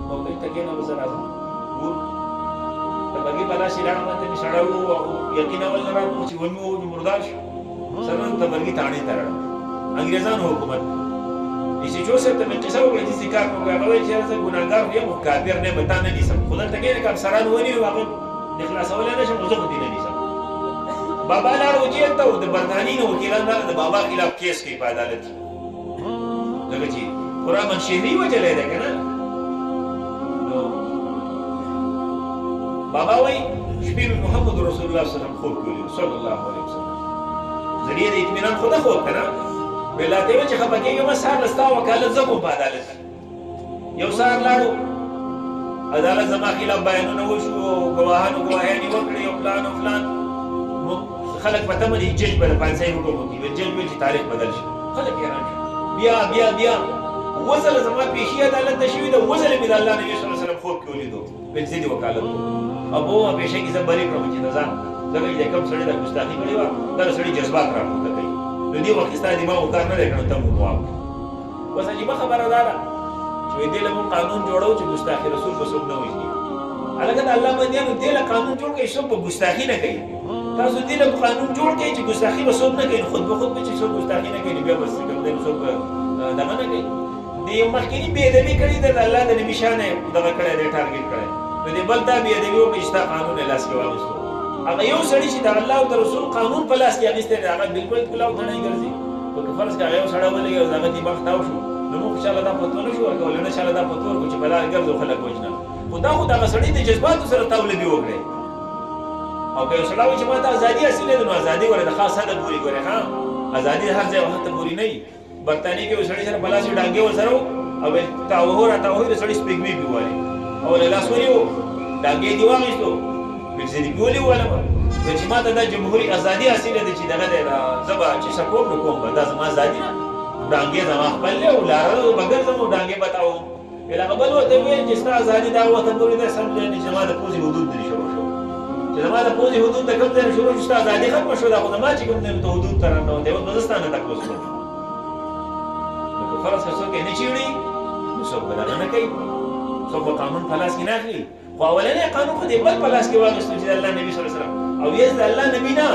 ما ورته ته کښېنه به زه راځم ګور د بګۍ په لاس یې لاړم هلته مې سړی و یقین اول نه راغلو چې ومې وو چې مردار شو سره د بګۍ تاڼې ته راړم انګریزانو حکومت ایسیچو صاحب ته مې قصه وکړه چې داسې کار مې وکړ هغه ویل چې زه ګناهګار خو یم خو کافر نه یم به تا نه نیسم خو دلته کښېنه که افسران ونیو هغه دې خلاصولی نه شم خو زه خو دې نه نیسم بابا لاړ وکیل ته د برطانیې نه وکیلان راغله د بابا خلاف کیس کوي په عدالت کې ځکه چې خو رحمت شهري وجلی دی که نه نو بابا وایي شپې مې محمد رسول الله صلی الله علیه وسلم خوب کې ولیدو صلی الله علیه وسلم ذریعه د اطمینان خو نه خوب که نه ویل راته یې ویل چې خفه کېږم سهار له ستا وکالت زه کوم په عدالت کې یو سهار لاړو عدالت زما خلاف بیانونه وشو ګواهانو ګواهیانې وکړې او فلان او فلان خلک په تمه دي جج به د پانسۍ حکم وکړي ویل جج ویل چې تاریخ بدل شي خلک حیران شو بیا بیا بیا اووه ځله زما پیشي عدالت ته شوي ده اووه ځله مې د الله نبي صلی الله علیه وسلم خوب کې ولیدو ویل زه دې وکالت کوم او په اومه پیشه کې زه بری کړم چې د ځان ځکه چې د کوم سړي دا ګستاخي کړې وه دغه سړي جذبات راپورته کوي نو دې وخت کې ستا دماغ کار نه دی کړی ته مو مواب بس عجیبه خبره دا ده چې وایي دې له مونږ قانون جوړو چې ګستاخي رسول به څوک نه وژني هلکه د الله بندیانو دې له قانون جوړ کړئ څوک به ګستاخي نه کوي تاسو دې له قانون جوړ کړئ چې ګستاخي به څوک نه کوي خود به خود به چې څوک ګستاخي نه کوي نو بیا بس کوم دی څوک به دغه نه کوي دې یو مخکیني بې ادبي کړې ده د الله د نبي شان یې دغه کړی دی ټارګېټ کړی نو دې بل دا بې ادبي وکړي چې ستا قانون یې لاس کې واخېستو هغه یو سړي چې د الله او د رسول قانون په لاس کې اخیستی دی هغه بلکل کلاو ته نه ګرځي خو که فرض کړه هغه یو سړی ولګي او د هغه دماغ تاو شو نو موږ انشاءالله دا فتوا نه شو ورکولی نه انشاءالله دا فتوا ورکړو چې په لاره ګرځو خلک وژنه خو دا خو دغه سړي د جذباتو سره تولدي وکړی او که یو سړی وایي چې ما ته ازادي حاصلې ده نو ازادي ګورې د خاص حده پورې ګورې ښه ازادي هر ځای وخت ته پورې نه وي برطانیې کې یو سړي سره په لاس یې ډانګې ورسره وو او تاوهو راتاوهو د سړي سپېږمۍ پې والې او له لاس ونیو ډانګې دې واخېستو ویل زه دې پې ولې ووالم ویل چې ما ته دا جمهوري ازادي حاصله ده چې دغه دی زه به چې څه کوم نو کوم به دا زما ازادي ده ډانګې زما خپل دی او لاره به ګرځم او ډانګې به تاوم ویل هغه بل ورته ویل چې ستا ازادي دا وخته پورې ده سم ځای نه چې زما د پوځي حدود نه شروع شو چې زما د پوځي حدود د کوم ځای نه شروع شو ستا ازادي ختمه شوه دا خو زما چې کوم ځای ته حدود ته راننوتې اوس به زه ستا نه تپوس کوم نو که فرض که څوک یې نه چیړي نو څوک به دغه نه کوي څوک به قانون په لاس کې نه اخلي خو اولنی قانون خو دې بل په لاس کې واخېستو چې د الله نبي صلی الله علیه وسلم او یې د الله نبي نه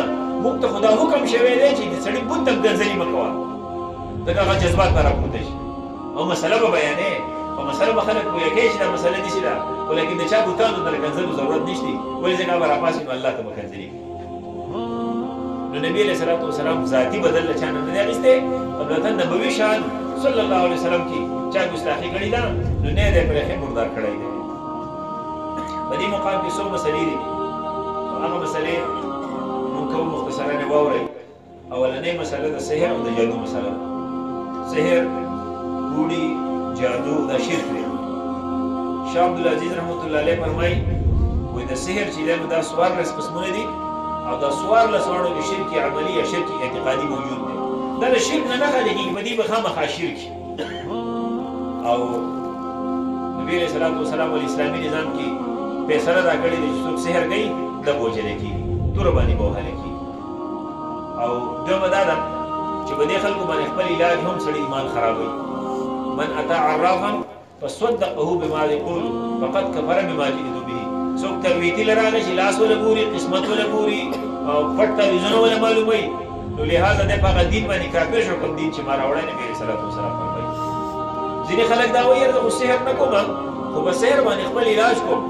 موږ ته خو دا حکم شوی دی چې د سړي بت ته ګرځني مه کوه ځکه هغه جذبات به راپورته شي او مسله به بیانې او مسله به خلک پوهه کوي چې دا مسله داسې ده خو لیکن د چا بوتانو ته د کنځلو ضرورت نشته ولې ځکه هغه به راپاڅي نو الله ته به کنځلي نو نبي علیه صلات وسلام ذاتي بدل له چا نه دی اخیستی البته نبوي شان صلی الله علیه وسلم کې چا ګستاخي کړې ده نو نه دی پرې مردار کړی دی په دې مقام کې څو مسلې دي هغه مسلې مونږ کوم مختصرا نه واورئ اولنۍ مسله د سحر او د جادو مسله سحر بوډي جادو دا شرک دی شاه عبدالعزیز رحمت الله علیه فرمایي وایي د سحر چې دی نو دا 14 قسمونه دي او دا 14 واړو کې شرک عملي یا شرک اعتقادي موجود دی دا د شرک نه خالي کېږي په دې به خامخا شرک او نبی علیه الصلاة والسلام اسلامي نظام کې فیصله را کړې ده چې څوک سحر کوي د وژلی کېږي توره باندې به وهلی کېږي او دویمه دا ده چې په دې خلکو باندې خپل علاج هم سړي ایمان خرابوي من اتا عرافا فصدقه بما یقول فقد کفر بما جئت به څوک ترویتي له راغی چې لاس وله ګوري قسمت وله ګوري او پټ تعویضونه وله معلوموي نو لهذا دی په هغه دین باندې کافر شو کوم دین چې ما راوړی نبي علیه صلات وسلام فرمایي ځینې خلک دا وایي زه خو سحر نه کوم خو په سحر باندې خپل علاج کوم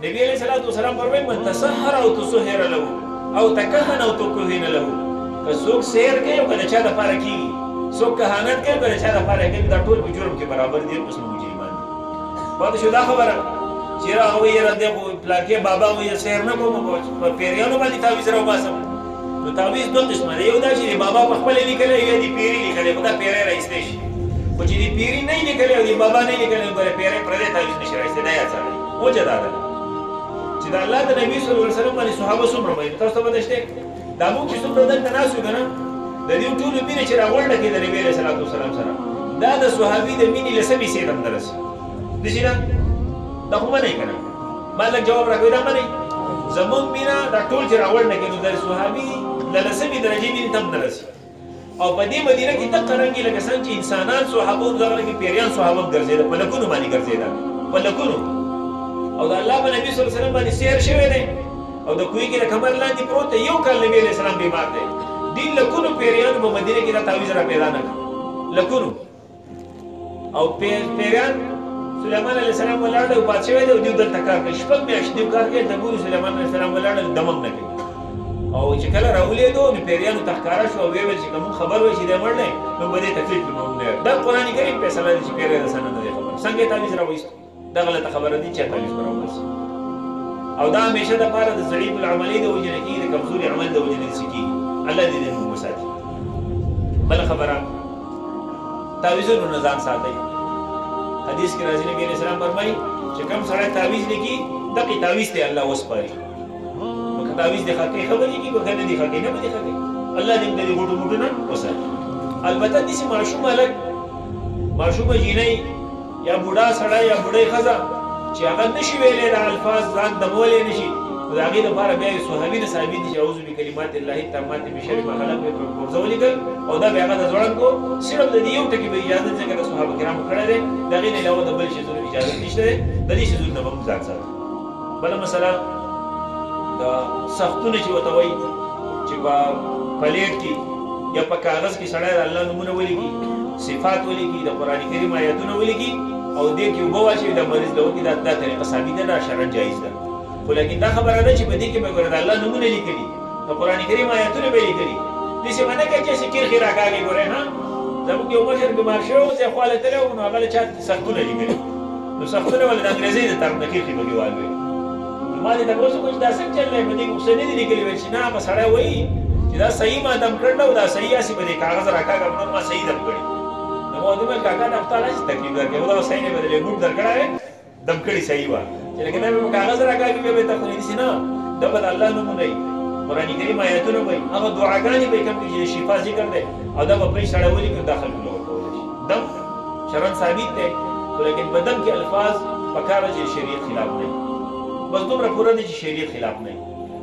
نبی علیه صلات وسلام فرمایي من تسحر او تسحر له او تکهن او تکهن له که څوک سحر کوي او که د چا دپاره کېږي څوک کهانت کوي او که د چا دپاره کوي دا ټول په جرم کې برابر دي قسم مجرمان دي پاتې شو دا خبره چې هغه وایي یاره دی خو پلارکې بابا وایي سحر نه کوم په پیریانو باندې تعویض راوباسم نو تعویض دوه قسمه دی یو دا چې د بابا په خپله لیکلی یا د پیري لیکلی خو دا پیری رایستی شي خو چې د پیري نه یې لیکلی او د بابا نه یې لیکلی نو ګوره پیری پردی تعویض نشي رایستی دا یاد ساتئ وجه دا ده چې د الله د نبي صلی الله علیه وسلم باندې صحابه څومره وایي تاسو ته به ده شته دا موږ چې څومره دلته ناست یو که نه د دې ټولو مینه چې راغونډه کړې د نبي علیه صلات وسلام سره دا د صحابي د مینې له سمې سید هم نه رسي داسې نه دا خو منئ که نه ما لږ جواب راکوي دا منئ زمونږ مینه دا ټول چې راغونډه کړې نو د صحابي له لسمې درجې مینې ته هم نه رسي او په دې مدینه کې دقه رنګې لکه څنګه چې انسانان صحابه دغه رنګې پیریان صحابه هم ګرځېده په لکونو باندې ګرځېده په لکونو او د الله په نبي صلی الله علیه وسلم باندې سیر شوی دی او د کوهي کې د کمر لاندې پروت دی یو کال نبي علیه السلام بیمار دی دې لکونو پیریانو په مدینه کې دا تعویض را پیدا نه کړ لکونو او پیریان سلیمان علیه السلام ولاړ دی او پات شوی دی او دوی دلته کار کوي شپږ میاشتې دوی کار کوي د ګورو سلیمان علیه السلام ولاړ دی دم هم نه کوي او چې کله راولېدو نو پیریانو ته ښکاره شو او ویې ویل چې که مونږ خبر وای چې دی مړ دی نو به دې تکلیف کې مونږ نه دا قرآن کریم فیصله دی چې پیری د سنه نه دی خبر څنګه یې تعویض راوایست دا غلطه خبره دي چې تعویض به راوباسي او دا همیشه دپاره د ضعیف العملي د وجې نه کېږي د کمزوري عمل د وجې نه داسې کېږي الله دې دې موږ وساتي بله خبره تعویضونو نه ځان ساتئ حدیث کې راځي نبي علیه السلام فرمایي چې کوم سړی تعویض لیکي دقې تعویض ته الله وسپاري نو که تعویض د حقې خبرې کېږي که نه دي حقې نه به دي حقې الله دې موږ د دې غوټو موټو نه وساتي البته داسې ماشوم هلک ماشومه جینۍ یا بوډا سړی یا بوډۍ ښځه چې هغه نشي ویلی دا الفاظ ځان دمولی نشي نو د هغې دپاره بیا یو صحابي نه ثابت دي چې اعوذ بکلمات الله التامات من شر ما خلق یې په غورځه ولیکل او دا بیا هغه د ځوړندو صرف د دې یو ټکي به اجازه ځکه د صحابه کرامو کړی دی د هغې نه علاوه د بل شیزونو اجازه نشته دی د دې شیزونو نه به موږ ځان ساتو بله مسله د سختونه چې ورته وایي چې په پلیټ کې یا په کاغذ کې سړی د الله نومونه ولیکي صفات ولیکي د قرآن کریم آیاتونه ولیکي او دې کې اوبه واچوي د مریض له وکړي دا طریقه ثابته ده شرعاً جایز ده خو لیکن دا خبره ده چې په دې کې به ګوره د الله نومونه لیکلي د قرآن کریم آیاتونه به یې لیکلي داسې به نه کوي چې هسې کیرخې راکاږي ګورئ ها زموږ یو مشر بیمار شوی و ځای خواله تللی و نو هغه له چا سختونه لیکلي نو سختونه ولې د انګریزۍ د طرف نه کیرخې پکې والوې نو ما دې ته اوس وکړو چې دا څنګه چل دی په دې کې اوس نه دي لیکلي ویل چې نه هغه سړی وایي چې دا صحیح ما دم کړی او دا صحیح هسې به دې کاغذ راکاږه نور ما صحیح دم کړي نو ما ورته وویل کاکا دا خو تا نه شي تکلیف درکوي خو دا صحیح نه به د لیموټ درکړی وی دم کړي صحیح وه چې لکه دا به په کاغذ راکاږي بیا به ته خو داسې نه دا به د الله نومونه وي قرآن کریم آیاتونه وایي هغه دعاګانې به یې کوم چې شفا ذکر دی او دا به پرې سړی ولیکي دا خلکو له ورکولی شي دم شرعاً ثابت دی خو لیکن په دم کې الفاظ پکار چې شریعت خلاف نه بس دومره پوره دی چې شریعت خلاف نه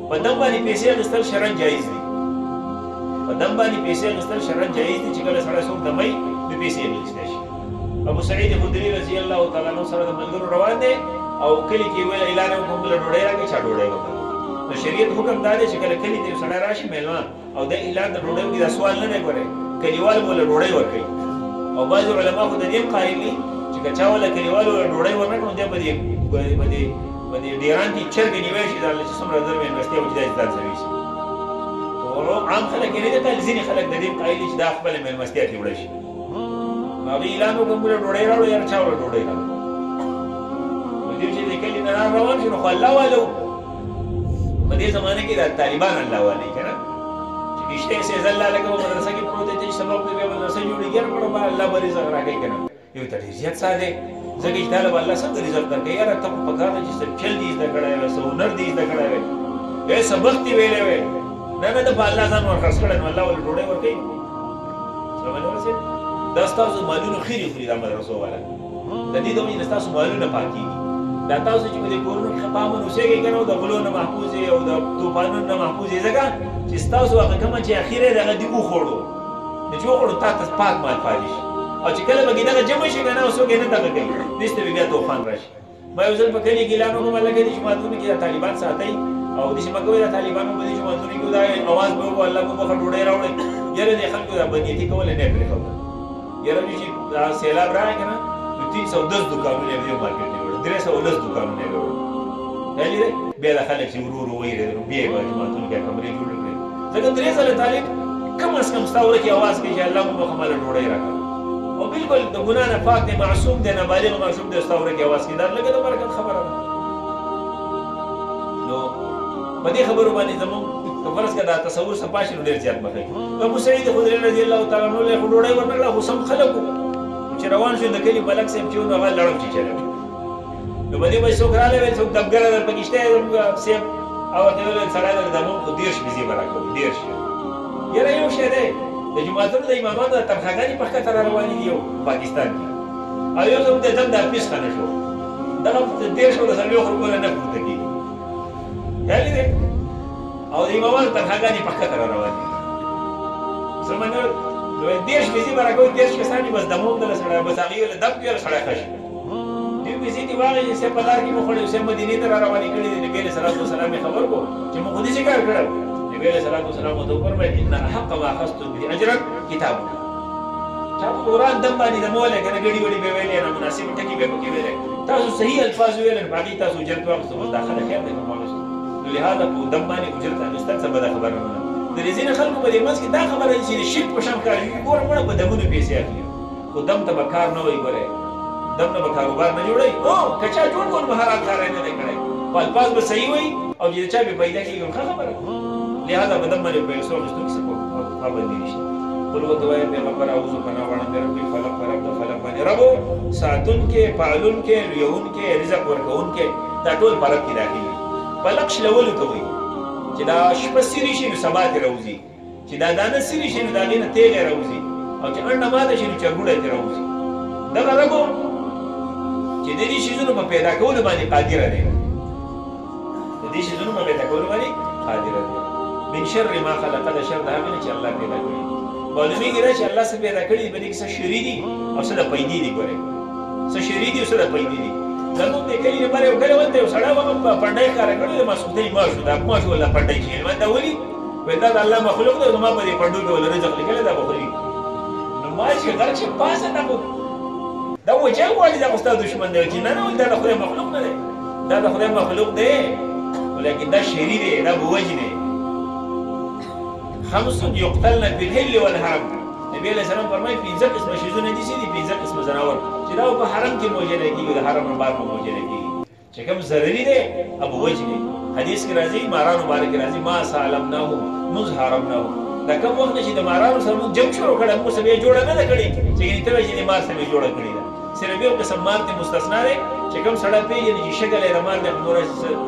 په دم باندې پیسې اخیستل شرعاً جایز دي په دم باندې پیسې اخیستل شرعاً جایز دي چې کله سړی څوک دموي نو پیسې اخیستی شي ابو سعید خدري رضی الله تعالی عنہ سره د ملګرو روان دی او کلي کې ویل اعلان وکړم بله ډوډۍ راکړئ چا ډوډۍ وکړه نو شریعت حکم دا دی چې کله کلي ته یو سړی راشي میلمه او د اعلان د ډوډۍ وکړي دا سوال نه دی ګورئ کلیوال به له ډوډۍ ورکوي او بعضې علما خو د دې هم قایل دي چې که چا وله کلیوالو ډوډۍ ورنه کړو دی په دې ډیران کې چرګې نیوی شي دا چې څومره زر مېلمستیا وکړي دا ځان ځوي شي عام خلک یې نه دي قایل ځینې خلک د دې هم قایل دي چې دا خپله مېلمستیا کې وړی شي نو هغې اعلان وکړم موږ ډوډۍ راوړو یاره چا وله ډوډۍ راوړو نو دوی چې د کلي نه روان شي نو خو الله والا و په دې زمانه کې د طالبان الله والی که نه چې رښتیا سیز الله لکه په مدرسه کې پروت دی چې سبق دی بیا مدرسه جوړېږي هر کړه به الله به رزق راکوي که نه یو ته ډېر زیات څه دی ځکه چې تا له به الله څنګه رزق درکوي یاره ته خو په کار ده چې څه چل دې زده کړی وی څه هنر دې زده کړی وی بیا سبق دې ویلی وی نه نه ده په الله ځان ورخرڅ کړی نو الله ولې ډوډۍ ورکوي سلام ورسېد دا ستاسو مالونه خیرې خوري دا مدرسو والا د دې د وجې نه ستاسو مالونه پاکېږي دا تاسو چې په دې کورونو کې ښه په امن اوسېږئ که نه او د غلو نه محفوظ یې او د طوفانونو نه محفوظ یې ځکه چې ستاسو هغه کومه چې اخره یې د هغه دې وخوړو نو چې وخوړو تا ته پاک مال پاتې شي او چې کله پکې دغه جمع شي که نه او څوک یې نه دغه کوي دېس ته به بیا طوفان راشي ما یو ځل په کلي کې اعلان وکړم هلکه دې جوماتونو کې د طالبان ساتئ او داسې مه کوئ د طالبانو په دې جوماتونو کې دا اواز به وکړو الله مو بخښه ډوډۍ راوړئ یاره دې خلکو دا بدنیتي کولی نه یې پرېښوده یاره دوی چې دا سیلاب راغی که نه نو 310 دوکانونه یې په دې مارکېټ نه وړل 310 دوکانونه یې وړل ویلې دی بیا د خلک چې ورو ورو ویرېدل نو بیا یې په جوماتونو کې کمرې جوړې کړې ځکه 3 ځله طالب کم از کم ستا وره کې اواز کوي چې الله مو بخښه ماله ډوډۍ راکړه او بالکل د ګناه نه پاک دی معصوم دی نابالغ معصوم دی ستا وره کې اواز کوي دا لږه د برکت خبره ده نو په دې خبرو باندې زموږ که فرض کړه دا تصور صفا شي نو ډېر زیات به ښه ابو سعید خدري رضی الله تعالی عنه له خو ډوډۍ ورنه کړه خو سم خلک وو چې روان شو د کلي ملک صاحب چې و نو هغه لړم چې چلی نو په دې به څوک راغلی ویل څوک دبګره در پکې شته زموږ صاحب او ورته ویل سړی د دمو خو 10 بيزي براکوي 10 یره یو شی دی د جماعتونو د امامانو د تنخواګانې په خطر روانې دي یو پاکستان کې او یو څوک د دم د اپیس خانه شو دغه 10 او د 40 روپو نه پورته کېږي یالي دی او د امامانو تنخواګانې په خطر روانې دي زمونږ نو 10 بيزي براکوي 10 کسان بس دمو د سړی بس هغه له دم کې سړی خشي دی بيزي دی واغې چې په لار کې مو خړې چې مدینه ته روانې کړې دي نبی صلی الله علیه وسلم خبر کو چې موږ دې څنګه کړو نبی صلی الله علیه وسلم ته فرمایي ان حق ما اخذتم به اجرا کتاب چا قرآن دم باندې د مولا کنه ګډي وړي به ویلې نه مناسب ټکی به پکې ویلې تاسو صحیح الفاظ ویل باقي تاسو اجرت واخستو بس داخله خیر دی کومه نو لہذا په دم باندې اجرت اخیستل څه بده خبره نه د رزين خلکو په دې منځ کې دا خبره چې شرک په شان کوي ګوره مړه په دمونو پیسې اخلي خو دم ته بکار نه وي ګوره دم نه کاروبار نه جوړي او کچا جوړ کول مهارت کار نه کړی په الفاظ به صحیح وي او چې چا به پیدا کیږي خبره لہذا بدم باندې په څو مستو کې څه پابندي نشي قلوت وای پیغمبر اعوذ بنا وړاندې رب فلق رب فلق باندې ربو ساتون کې پالون کې یون کې رزق ورکون کې دا ټول فلق کې داخلي فلق شلول کوي چې دا شپه سری شي نو سبا ته راوځي چې دا دانه سری شي نو دا غینه تیغ راوځي او چې انډه ماده شي نو چرګوړه ته راوځي دا ربو چې د دې شیزونو په پیدا کولو باندې قادر دی د دې شیزونو په پیدا کولو باندې قادر دی من شر ما خلق د شر د هغه چې الله پیدا کړی معلومی ګره چې الله څه پیدا کړی به دې څه شری دي او څه د پیدې دي ګوره څه شری دي او څه د پیدې دي زموږ د کلی نه بره وکړه ولته یو سړی وغه په پړډای کار کړی ما سوتې ما شو دا ما شو ولا پړډای شي دا ولي ودا د الله مخلوق دی نو ما په دې پړډو کې ول رزق لیکل دا بخوري نو ما چې درچ پاسه نه دا وجه غواړي دا استاد دشمن دی چې نه نه دا د خدای مخلوق نه دی دا د خدای مخلوق دی ولیکن دا شری دی دا بوجه دی خمس يقتلن بالهل والحرم نبی علیہ السلام فرمایي 15 قسم شیزونه دي چې 15 قسم زناور چې دا په حرم کې موجود کیږي د حرم نه بار موجود کیږي چې کوم ضروري دی ابو وجه دی حدیث کې راځي ماران مبارک راځي ما سالمناه مزهرمناه دا کوم وخت چې د مارانو سره موږ جنگ شروع کړو موږ سبه جوړه نه کړی چې ته چې د مار سره جوړه کړی دا صرف یو قسم مار ته مستثنا دی چې کوم سړی پیږي چې شکل یې رمال د مور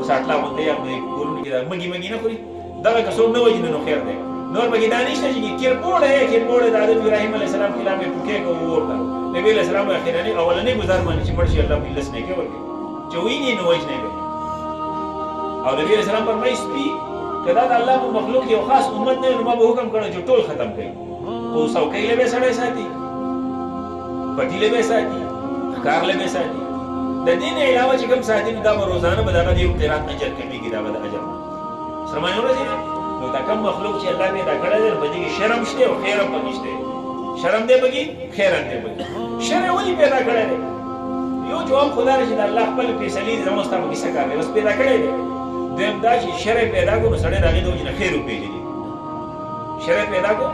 ساټلا مونته یا کورونه کې مګي مګي نه خوري دا که څو نه وجه نو خیر دی نور بګی دانش ته چې کیربوړ د حضرت ابراهیم علیه السلام خلاف پوکې کو ورته نبی علیہ السلام اخیرانی اولنی گزار باندې چې مرشي الله په لس نه کې ورکړي چې ویني نو وجه نه او نبی علیہ السلام فرمایي سپي کدا د الله په مخلوق یو خاص امت نه نو ما به حکم کړو چې ټول ختم کړي او څوکۍ له به سړی ساتي پټی له به ساتي کار له به ساتي د دې نه علاوه چې کوم ساتي دا روزانه به دغه یو قرات اجر کمیږي دا به اجر سرمایه ورځي نو دا کوم مخلوق چې الله پیدا کړی دی په دې کې شرم شته او خیر هم نشته شرم دی بګي خیر هم دی بګي شرم ولې پیدا کړی دی یو جواب خدا راشي د الله خپل فیصله دې زموږ ستاسو کیسه کوي بس پیدا کړی دی دیم دا چې شر پیدا کو نو سړی راغی دوی نه خیر پیژني شر پیدا کو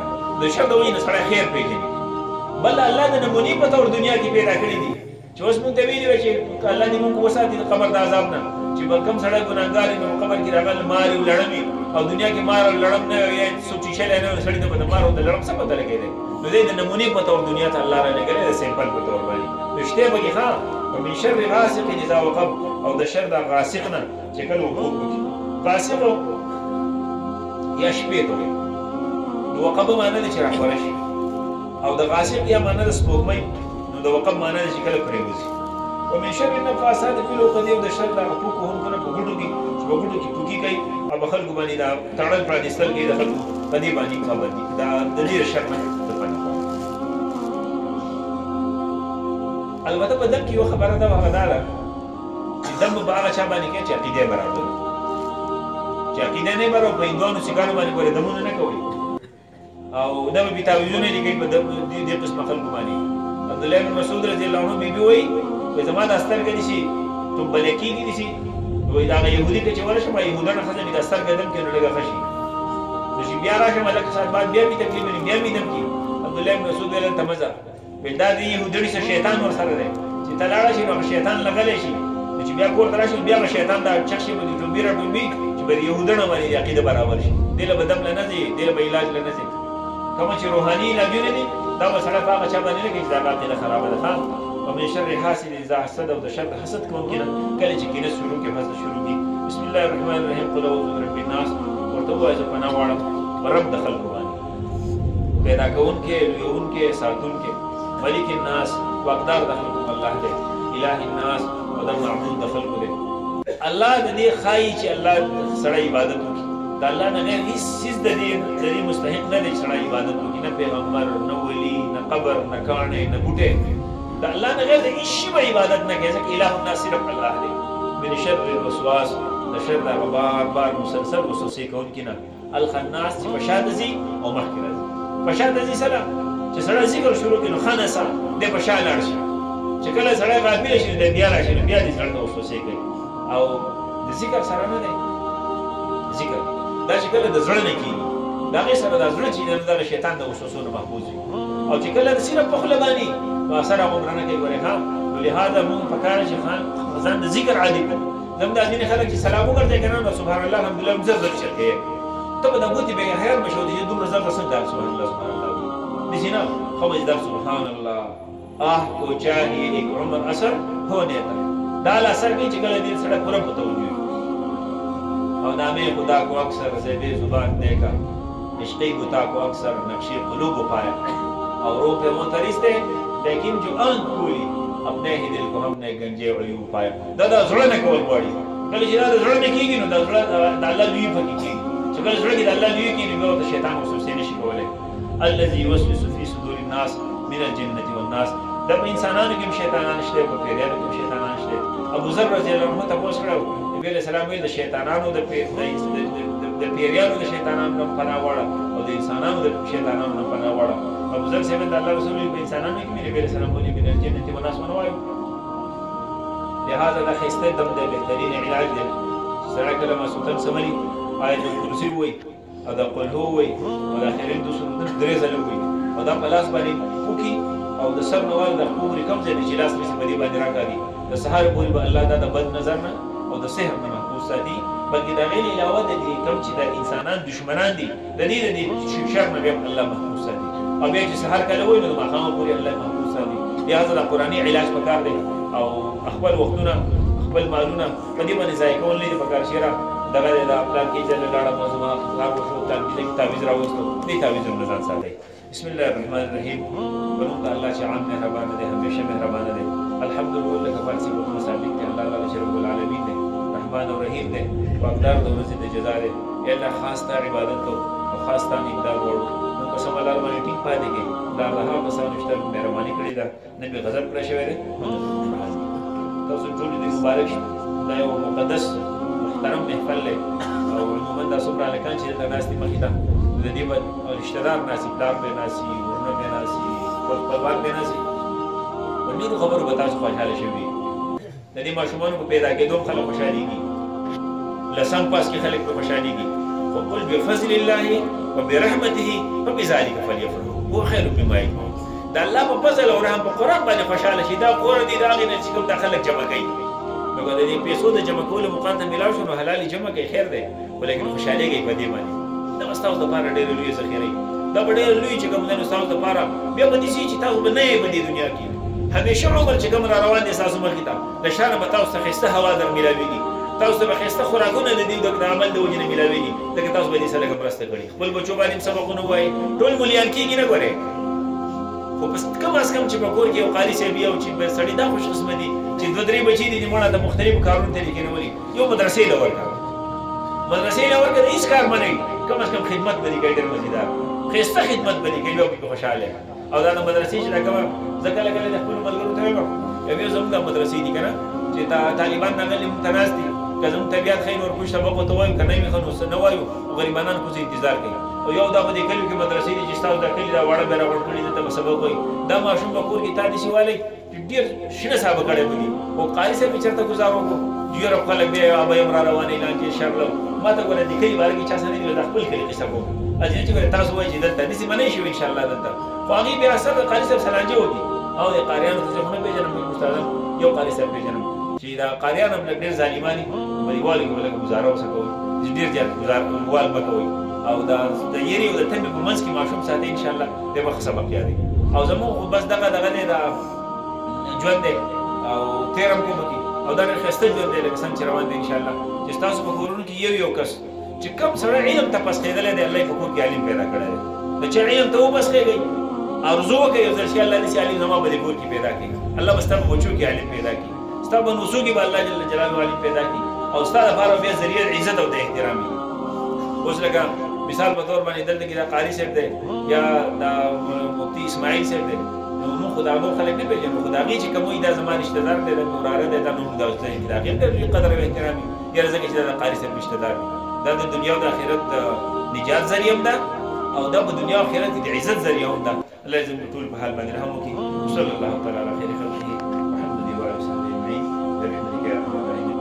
د شر دوی نه سړی خیر پیژني بل الله د نمونې په تور دنیا کې پیدا کړی دی چې اوس مونږ ته ویلي چې الله دې مونږ وساتي د قبر د عذاب نه چې بلکم سړی ګناهګار نو قبر کې راغل مار او لړمي او دنیا کې مار او لړم نه وي سوچي شل نه سړی ته په مار او د لړم څه پته لګیږي نو دې د نمونې په تور دنیا ته الله را لګره د سیمپل په تور باندې رښتیا به ښه ومن شر غاسق اذا وقب او د شر د غاسق نه چې کله وقوف وکړي غاسق یا شپې ته نو وقب معنی د چې راخوره شي او د غاسق یا معنی د سپوږمۍ نو د وقب معنی د چې کله پرېوځي ومن شر النفاثات في العقد او د شر د حقوق هم کنه په ګډو کې چې په ګډو کې پوکي کوي او په خلکو باندې دا تړل پرانیستل کې د خلکو په دې باندې خبر دي دا د دې شر نه ته پنه البته په دغه یو خبره ده هغه ده چې دم به هغه چا باندې کې چې عقیده برابر چې عقیده نه برابر په انګانو سیګانو باندې ګوره دمونه نه کوي او دا به تعویذونه لګي په دې قسم خلکو باندې عبد الله بن مسعود رضی الله عنه بي وي په زمانه استرګې دي شي ته بلکیږي دي شي وای دا يهودي کې چې ورشه ما يهودانه خزه دي استرګې دم کې لګا خشي نو چې بیا راشه ملک صاحب بعد بیا می تکلیف بیا می دم کې عبد الله بن مسعود ویل تمزه دا دی يهودي سره شیطان ور سره دی چې تلاړه شي نو شیطان لګلې شي چې بیا کور دراشي بیا شیطان دا چخشي باندې ټوبیره ټوبي چې بری يهودانه باندې عقیده برابر شي دله بدم نه دي دله به علاج نه دي کوم چې روحاني علاجونه دي دا مسله هغه چا باندې کې دا عقیده خراب ده ومن شر حاسد اذا حسد او د شر حسد کوم کله چې کینه شروع کې فزه شروع کی بسم الله الرحمن الرحیم قل اعوذ برب الناس ورته وایي زه پناه غواړم په رب د خلکو باندې پیدا کوونکی لویونکی ساتونکی ملک الناس واقدار د خلکو الله دی اله الناس او د معبود د خلکو دی الله د دې ښایي چې الله سړی عبادت وکړي د الله نه غیر هېڅ څیز د دې مستحق نه دی چې سړی عبادت وکړي نه پیغمبر نه ولی نه قبر نه کاڼی نه بوټی د الله نه غیر د هېڅ شي به عبادت نه کوي ځکه اله الناس صرف الله دی من شر الوسواس د شر د هغه بار بار مسلسل وسوسې کوونکي نه الخناس چې په شا ته ځي او مخکې راځي په شا ته ځي سره چې سړی ذکر شروع کړي نو خنسه دی په شا لاړ شي چې کله سړی غافل شي دی بیا راشي نو بیا دې سړی ته وسوسې کوي او د ذکر سره نه دی ذکر دا چې کله د زړه نه کېږي د هغې سره دا زړه چې دی نو دغه شیطان د وسوسو نه محفوظ وي او چې کله صرف په خوله باندې نو اثر هغومره نه کوي ګورې ښه نو لهذا مونږ پکار چې ځان د ذکر عادي کړو زموږ دا ځینې خلک چې سلام وګرځوي که نه نو سبحان الله الحمدلله زر زر چل کوي ته به دا ګوتې به خیر به شو چې دومره زر به څنګه سبحان الله سبحان الله داسې نه ښه به در سبحان الله آه کو چاہیے ایک عمر اثر ہونے تک دا اثر کوي چې کله دې سړی پوره په توجه او نامے خدا کو اکثر زیب زبان دیکھا عشقی بتا کو اکثر نقشی قلوب پایا اور روح پہ مترس تھے لیکن جو آنکھ کھولی اپنے ہی دل کو ہم نے گنجے عیوب پایا دا زړه نه کول غواړي کله چې دا زړه نه کېږي نو دا زړه د الله لوی پکې کېږي چې کله زړه کې د الله لوی کېږي نو د شیطان وسوسې نشي کولی الذي يوسوس في صدور الناس من الجنة والناس دا په انسانانو کې هم شیطانان شته په پیریانو کې هم شیطانان شته ابو ذر رضی الله عنه تپوس کړی نبي علیه السلام ویل د شیطانانو د پیریانو د شیطانانو نه پناه غواړه او د انسانانو د شیطانانو نه پناه غواړه ابو ذر صاحب د الله رسول په انسانانو کې نبي علیه السلام ویلي من الجنة والناس ونه وایو لهذا دا ښایسته دم دی بهترین علاج دی سړی کله ماسوتن سملي آیت الکرسي ووایي او دا قل هو ووایي او د اخرین درې ځله ووایي او دا په لاس باندې وکړي او د سر نه وال د پورې کوم ځای دی چې لاس پسې په دې باندې راکاږي د سهار پورې به الله دا د بد نظر نه او د سحر نه محفوظ ساتي بلکې د هغې نه علاوه د دې کوم چې د انسانان دشمنان دي د دې د شر نه بیا الله محفوظ ساتي او بیا چې سهار کله وایي نو د ماښامه پورې الله محفوظ ساتي لهذا دا قرآني علاج پکار دی او خپل وختونه خپل مالونه په دې باندې ضایع کول نه دي پکار چې دغه د پلان کې چې لاړه موضوع خلاص وشو تعویض راوستو دې تعویضونه ځان ساتي بسم الله الرحمن الرحیم ونوم د الله چې عام مهربان دی همیشه مهربان دی الحمدلله کفال سی وو ثابت دی الله تعالی چې رب العالمین دی رحمان او رحیم دی واقدار د ورځې د جزا دی الله خاص ته عبادت کو او خاص ته اقدار وړو نو په سم الله باندې ټینګ پاتې کې دا الله په سم نشته مهرباني کړې ده نبی غضب کړی شوی دی تاسو ټول دې مبارک شي دا یو مقدس محترم محفل دی او عموما دا څومره هلکان چې دلته ناست دي مخې ته د دې به رشته دار ناسي پلار به ناسي ورونه به ناسي خپلوان به ناسي په ډېرو خبرو به تاسو خوشحاله شوي د دې ماشومانو په پیدا کېدو هم خلک خوشحالېږي لسم پاس کې خلک په خوشحالېږي وقل بفضل الله وبرحمته فبذلك فليفرحوا هو خير مما يجمعون د الله په فضل او رحم په قرآن باندې خوشحاله شي دا کور دي د هغې نه چې کوم دا خلک جمع کوي نو که د دې پیسو د جمع کولو مقام ته میلاو شو نو حلالې جمع کوي خیر دی خو لیکن خوشحالېږئ په دې باندې دا به ستاسو دپاره ډېره لویه ذخیره وي دا به ډېره لوی چې کوم دی نو ستاسو دپاره بیا به داسې چې تاسو به نه یې په دې دنیا کې همیشه عمر چې کوم را روان دی ستاسو مخې ته له شا نه به تاسو ته ښایسته هوا در میلاوېږي تاسو ته به ښایسته خوراکونه د دې د عمل د وجې نه میلاوېږي ځکه تاسو به دې سره لږه مرسته کړي خپل بچو باندې هم سبقونه ووایي ټول مولیان کېږي نه ګورئ خو بس کم از کم چې په کور کې یو قاري صاحب یا چې سړي دا خوش قسمه دي چې دوه درې بچي دي مړه د مختلفو کارونو ته لیکنولي یو مدرسې له ورکړه مدرسې له ورکړه د هېڅ کار منه وي کم از کم خدمت به دې کوي ډېر مزیدار ښایسته خدمت به دې کوي بیا به خوشحاله او دا د مدرسې چې دا کومه زه کله کله د خپلو ملګرو ته وایم یو زموږ دا مدرسې دي که نه چې طالبان راغلي مونږ ته ناست دي که زموږ طبیعت ښه نو ورپوښ سبق ورته وایو که نه وي ښه نو څه نه وایو غریبانان خو انتظار کوي او یو دا په دې کلیو کې مدرسې دي چې ستاسو دا کلي دا واړه بیا راغونډ کړي دلته به سبق وایي دا ماشوم به کور کې تا داسې والی چې ډېر شنه صاحبه کړی به دي خو قاري صاحب یې چېرته ګزار وکړو یوره خلک بیا ابه یم را روانې لانجې شرلم ما ته ګوره د کلي باره کې چا سره نه دي دا خپل کلي قصه کوم چې ګوره تاسو وایي چې دلته داسې به نه شي انشاءالله دلته خو هغې بیا اثر د قاري صاحب سلانجه وکړي او د قاریانو ته خو نه پېژنم استادان یو قاري صاحب پېژنم چې دا قاریان هم لږ ډېر ظالمان دي په دیوالو کې به لږ ګزاره ورسره کوئ چې ډېر زیات ګزار مه کوئ او د یېرې او د تمې په منځ کې ماشوم ساتئ انشاءالله دی به ښه سبق یادوي او زموږ خو بس دغه دی دا ژوند دی او تېر هم کوم پکې او دا ډېر ښایسته ژوند دی لکه څنګه چې روان دی انشاءالله چې تاسو په کورونو کې یو کس چې کوم سره علم ته پسخېدلی دی الله یې په کور کې عالم پیدا کړی دی نو چې علم ته وپسخېږئ ارزو وکړئ یو ځل چې الله داسې عالم زما په دې کور کې پیدا کړي الله به ستا په بچو کې عالم پیدا کړي ستا په نوسو کې به الله جل جلاله عالم پیدا کړي او ستا لپاره بیا ذریعه عزت او د احترام وي اوس لکه مثال په طور باندې دلته کې دا قاري صاحب دی یا دا مفتي اسماعیل صاحب دی نو موږ خو د هغو خلک نه پېژنو خو د هغې چې کوم وي دا زما رشته دار دی دا مې وراره دی دا موږ دا اوس د هغې ډېر قدر او احترام وي یاره ځکه چې دا د قاري صاحب رشته دار دی دا د دنیا او د آخرت د نجات ذریعه هم ده او دا په دنیا او آخرت د عزت ذریعه هم ده الله یې زموږ ټول په حال باندې رحم وکړي وصلی الله تعالی علی خیر خلقه محمد وعلى اله وصحبه اجمعین برحمتک یا ارحم الراحمین